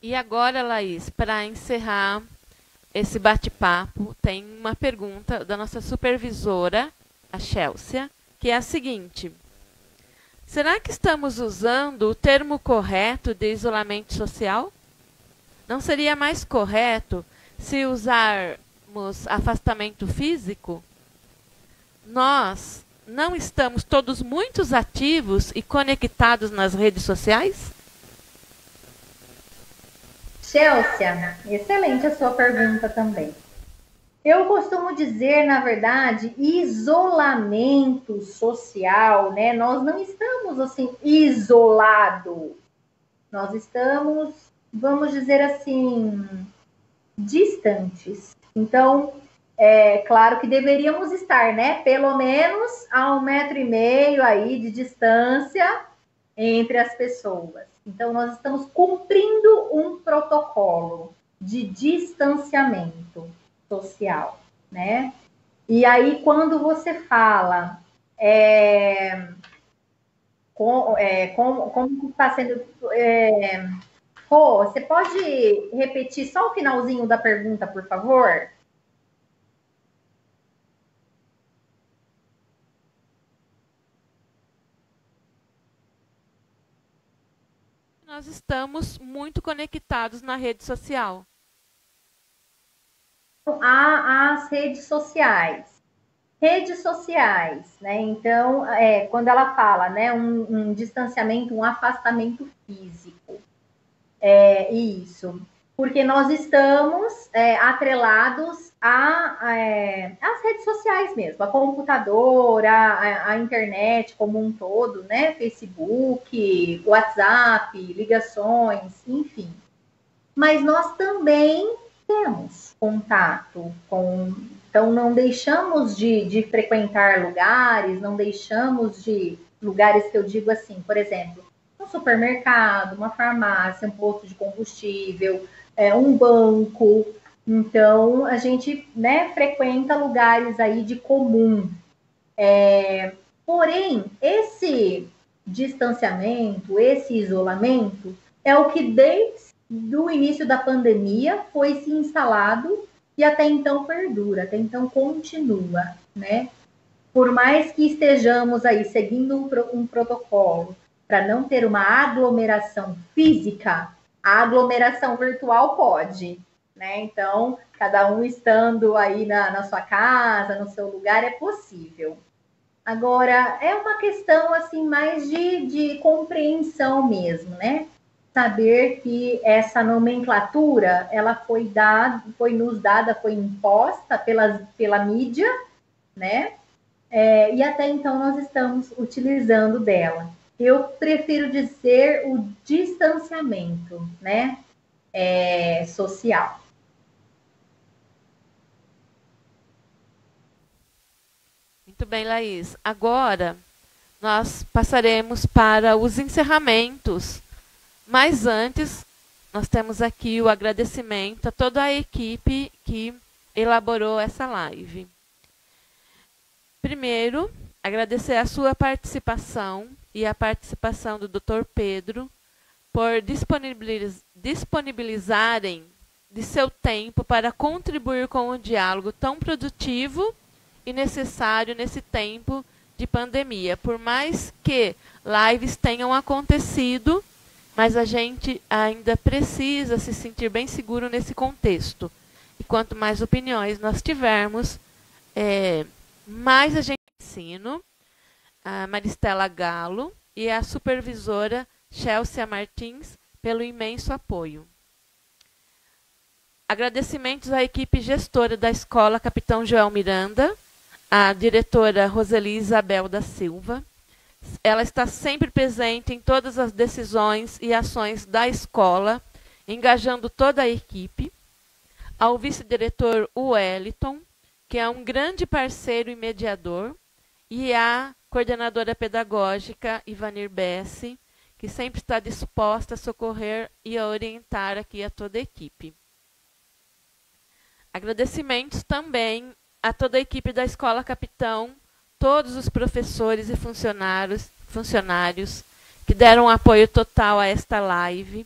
E agora, Laís, para encerrar esse bate-papo, tem uma pergunta da nossa supervisora, a Chelsea, que é a seguinte: será que estamos usando o termo correto de isolamento social? Não seria mais correto se usarmos afastamento físico? Nós não estamos todos muito ativos e conectados nas redes sociais? Chelsea, excelente a sua pergunta também. Eu costumo dizer, na verdade, isolamento social, né? Nós não estamos assim isolados. Nós estamos, vamos dizer assim, distantes. Então, é claro que deveríamos estar, né? Pelo menos a 1,5 metro aí de distância entre as pessoas. Então, nós estamos cumprindo um protocolo de distanciamento social, né? E aí, quando você fala como está sendo... você pode repetir só o finalzinho da pergunta, por favor? Nós estamos muito conectados na rede social. As redes sociais. Redes sociais, né? Então, quando ela fala, né, um distanciamento, um afastamento físico. Isso. Porque nós estamos atrelados às redes sociais mesmo, a computadora, a internet como um todo, né? Facebook, WhatsApp, ligações, enfim. Mas nós também temos contato com... Então, não deixamos de frequentar lugares, não deixamos de... Lugares que eu digo assim, por exemplo, um supermercado, uma farmácia, um posto de combustível, um banco. Então, a gente, né, frequenta lugares aí de comum. Porém, esse distanciamento, esse isolamento, é o que desde o início da pandemia foi se instalado e até então perdura, até então continua, né? Por mais que estejamos aí seguindo um protocolo para não ter uma aglomeração física, a aglomeração virtual pode, né? Então, cada um estando aí na sua casa, no seu lugar, é possível. Agora, é uma questão assim mais de compreensão mesmo, né? Saber que essa nomenclatura ela foi nos dada, foi imposta pela mídia, né? E até então nós estamos utilizando dela. Eu prefiro dizer o distanciamento, né? Social. Muito bem, Laís. Agora, nós passaremos para os encerramentos. Mas antes, nós temos aqui o agradecimento a toda a equipe que elaborou essa live. Primeiro, agradecer a sua participação e a participação do Dr. Pedro por disponibilizarem de seu tempo para contribuir com um diálogo tão produtivo e necessário nesse tempo de pandemia. Por mais que lives tenham acontecido, mas a gente ainda precisa se sentir bem seguro nesse contexto. E quanto mais opiniões nós tivermos, mais a gente ensina. A Maristela Galo e a supervisora Chelsea Martins pelo imenso apoio. Agradecimentos à equipe gestora da Escola Capitão Joel Miranda, a diretora Roseli Isabel da Silva. Ela está sempre presente em todas as decisões e ações da escola, engajando toda a equipe. ao vice-diretor Wellington, que é um grande parceiro e mediador, e à coordenadora pedagógica Ivanir Bessi, que sempre está disposta a socorrer e a orientar aqui a toda a equipe. Agradecimentos também a toda a equipe da Escola Capitão, todos os professores e funcionários que deram apoio total a esta live,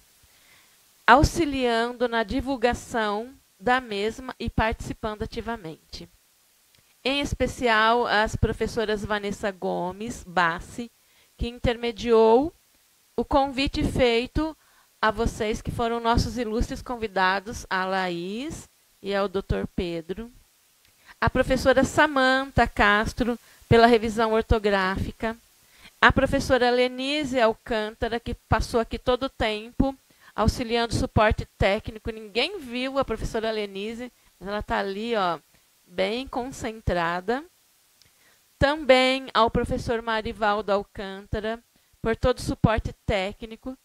auxiliando na divulgação da mesma e participando ativamente. Em especial, as professoras Vanessa Gomes Bassi, que intermediou o convite feito a vocês, que foram nossos ilustres convidados, a Laís e ao Dr. Pedro. A professora Samanta Castro, pela revisão ortográfica. A professora Lenise Alcântara, que passou aqui todo o tempo, auxiliando o suporte técnico. Ninguém viu a professora Lenise, mas ela está ali, ó, bem concentrada. Também ao professor Marivaldo Alcântara, por todo o suporte técnico,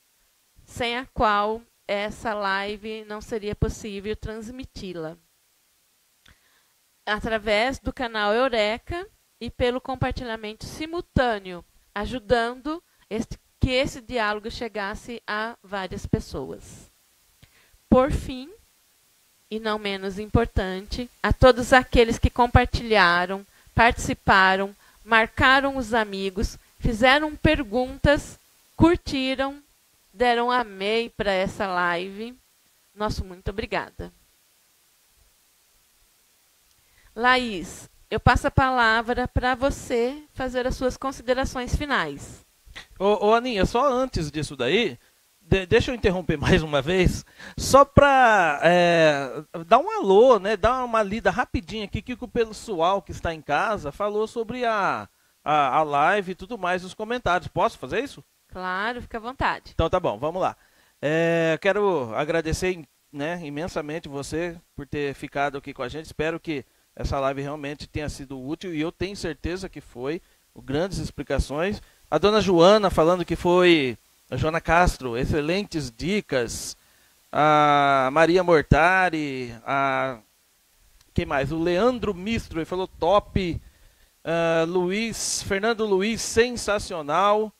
sem a qual essa live não seria possível transmiti-la. Através do canal Eureka e pelo compartilhamento simultâneo, ajudando que esse diálogo chegasse a várias pessoas. Por fim, e não menos importante, a todos aqueles que compartilharam, participaram, marcaram os amigos, fizeram perguntas, curtiram, deram amei para essa live. Nosso muito obrigada. Laís, eu passo a palavra para você fazer as suas considerações finais. Ô Aninha, só antes disso daí, deixa eu interromper mais uma vez, só para dar um alô, né, dar uma lida rapidinho aqui, que o pessoal que está em casa falou sobre a live e tudo mais nos comentários. Posso fazer isso? Claro, fica à vontade. Então tá bom, vamos lá. Quero agradecer, né, imensamente você por ter ficado aqui com a gente. Espero que essa live realmente tenha sido útil, e eu tenho certeza que foi. Grandes explicações. A dona Joana falando que foi, a Joana Castro, excelentes dicas. A Maria Mortari, quem mais? O Leandro Mistro, ele falou top. Fernando Luiz, sensacional.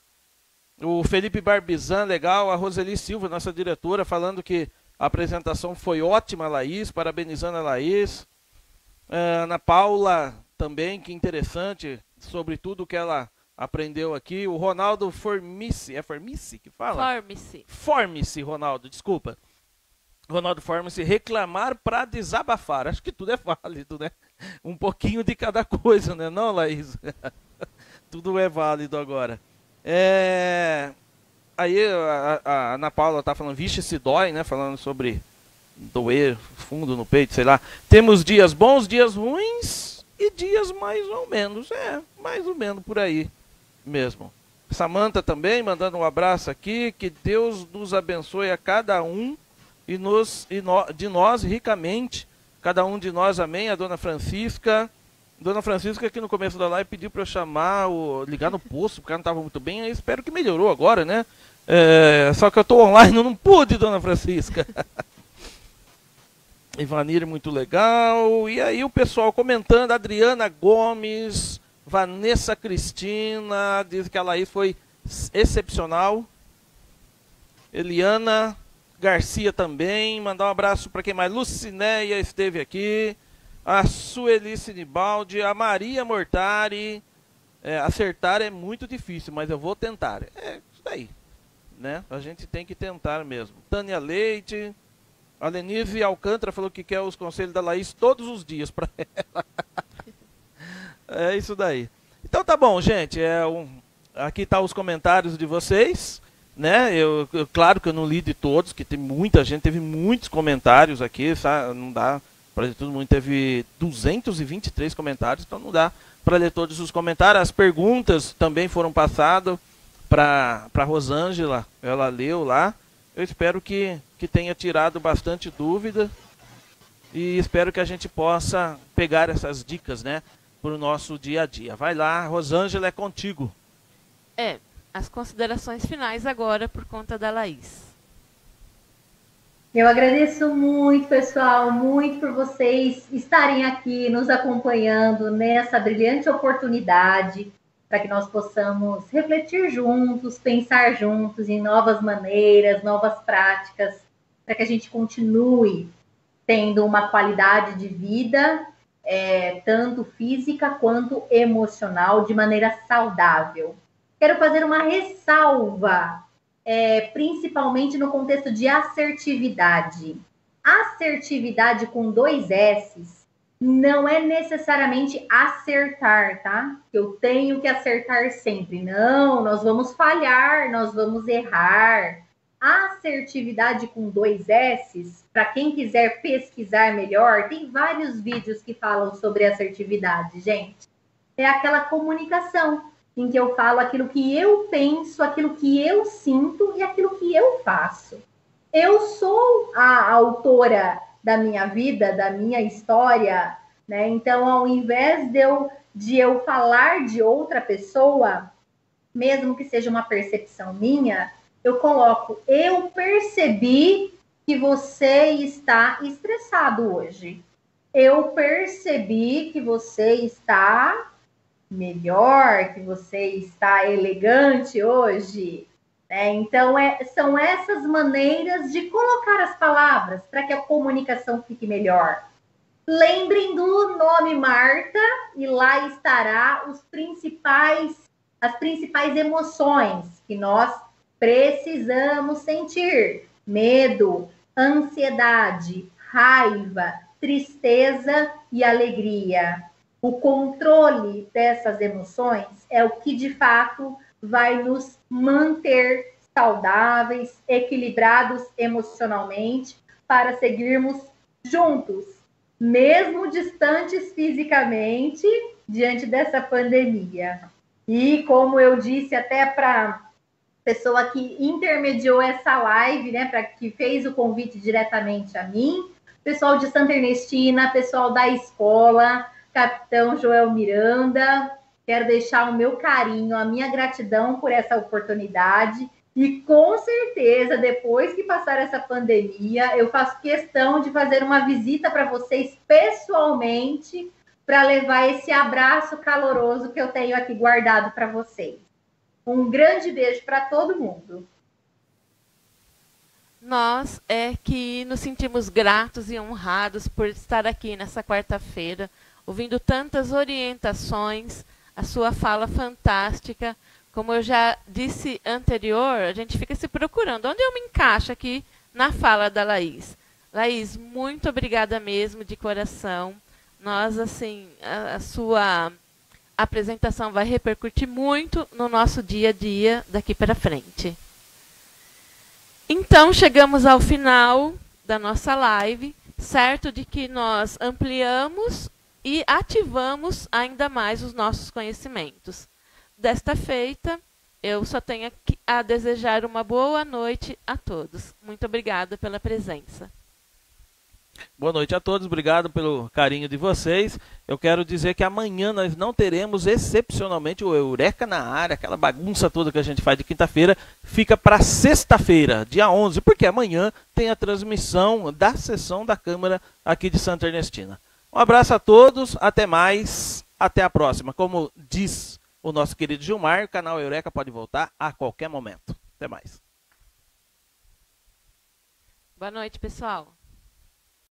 O Felipe Barbizan, legal. A Roseli Silva, nossa diretora, falando que a apresentação foi ótima, Laís, parabenizando a Laís. Ana Paula também, que interessante, sobre tudo que ela aprendeu aqui. O Ronaldo Formice, é Formice que fala? Formice, Ronaldo, desculpa. Ronaldo Formice, reclamar para desabafar. Acho que tudo é válido, né? Um pouquinho de cada coisa, né? Não, Laís? Tudo é válido agora. Aí a Ana Paula tá falando, vixe, se dói, né? Falando sobre doer fundo no peito, sei lá. Temos dias bons, dias ruins e dias mais ou menos. Mais ou menos por aí mesmo. Samanta também mandando um abraço aqui. Que Deus nos abençoe a cada um de nós ricamente. Cada um de nós, amém. A dona Francisca. Dona Francisca, aqui no começo da live, pediu para eu chamar, ligar no posto, porque ela não estava muito bem. Eu espero que melhorou agora, né? Só que eu estou online, eu não pude, dona Francisca. Ivanir, muito legal. E aí o pessoal comentando, Adriana Gomes, Vanessa Cristina, diz que a Laís foi excepcional. Eliana Garcia também, mandar um abraço para quem mais? Lucinéia esteve aqui. A Sueli Sinibaldi, a Maria Mortari. Acertar é muito difícil, mas eu vou tentar. Isso daí, né? A gente tem que tentar mesmo. Tânia Leite. A Lenise Alcântara falou que quer os conselhos da Laís todos os dias para ela. É isso daí. Então tá bom, gente. Aqui tá os comentários de vocês, né? Claro que eu não li de todos, que tem muita gente, teve muitos comentários aqui, sabe? Não dá para ler todo mundo. Teve 223 comentários, então não dá para ler todos os comentários. As perguntas também foram passadas para Rosângela, ela leu lá. Eu espero que tenha tirado bastante dúvida e espero que a gente possa pegar essas dicas, né, para o nosso dia a dia. Vai lá, Rosângela, é contigo. As considerações finais agora por conta da Laís. Eu agradeço muito, pessoal, muito por vocês estarem aqui nos acompanhando nessa brilhante oportunidade para que nós possamos refletir juntos, pensar juntos em novas maneiras, novas práticas, para que a gente continue tendo uma qualidade de vida, tanto física quanto emocional, de maneira saudável. Quero fazer uma ressalva, principalmente no contexto de assertividade. Assertividade com 2 S's não é necessariamente acertar, tá? Eu tenho que acertar sempre. Não, nós vamos falhar, nós vamos errar. Assertividade com 2 S's, para quem quiser pesquisar melhor, tem vários vídeos que falam sobre assertividade, gente. É aquela comunicação em que eu falo aquilo que eu penso, aquilo que eu sinto e aquilo que eu faço. Eu sou a autora da minha vida, da minha história, né? Então, ao invés de eu falar de outra pessoa, mesmo que seja uma percepção minha, eu coloco, eu percebi que você está estressado hoje. Eu percebi que você está melhor, que você está elegante hoje. Então, são essas maneiras de colocar as palavras para que a comunicação fique melhor. Lembrem do nome Marta e lá estará as principais emoções que nós precisamos sentir: medo, ansiedade, raiva, tristeza e alegria. O controle dessas emoções é o que de fato vai nos manter saudáveis, equilibrados emocionalmente, para seguirmos juntos, mesmo distantes fisicamente, diante dessa pandemia. E como eu disse até para pessoa que intermediou essa live, né, para que fez o convite diretamente a mim, pessoal de Santa Ernestina, pessoal da escola, Capitão Joel Miranda, quero deixar o meu carinho, a minha gratidão por essa oportunidade e com certeza, depois que passar essa pandemia, eu faço questão de fazer uma visita para vocês pessoalmente para levar esse abraço caloroso que eu tenho aqui guardado para vocês. Um grande beijo para todo mundo. Nós que nos sentimos gratos e honrados por estar aqui nessa quarta-feira, ouvindo tantas orientações, a sua fala fantástica. Como eu já disse anterior, a gente fica se procurando. Onde eu me encaixo aqui na fala da Laís? Laís, muito obrigada mesmo, de coração. Nós, assim, a sua apresentação vai repercutir muito no nosso dia a dia daqui para frente. Então, chegamos ao final da nossa live, certo de que nós ampliamos e ativamos ainda mais os nossos conhecimentos. Desta feita, eu só tenho a desejar uma boa noite a todos. Muito obrigada pela presença. Boa noite a todos, obrigado pelo carinho de vocês. Eu quero dizer que amanhã nós não teremos excepcionalmente o Eureka na área, aquela bagunça toda que a gente faz de quinta-feira, fica para sexta-feira, dia 11, porque amanhã tem a transmissão da sessão da Câmara aqui de Santa Ernestina. Um abraço a todos, até mais, até a próxima. Como diz o nosso querido Gilmar, o canal Eureka pode voltar a qualquer momento. Até mais. Boa noite, pessoal.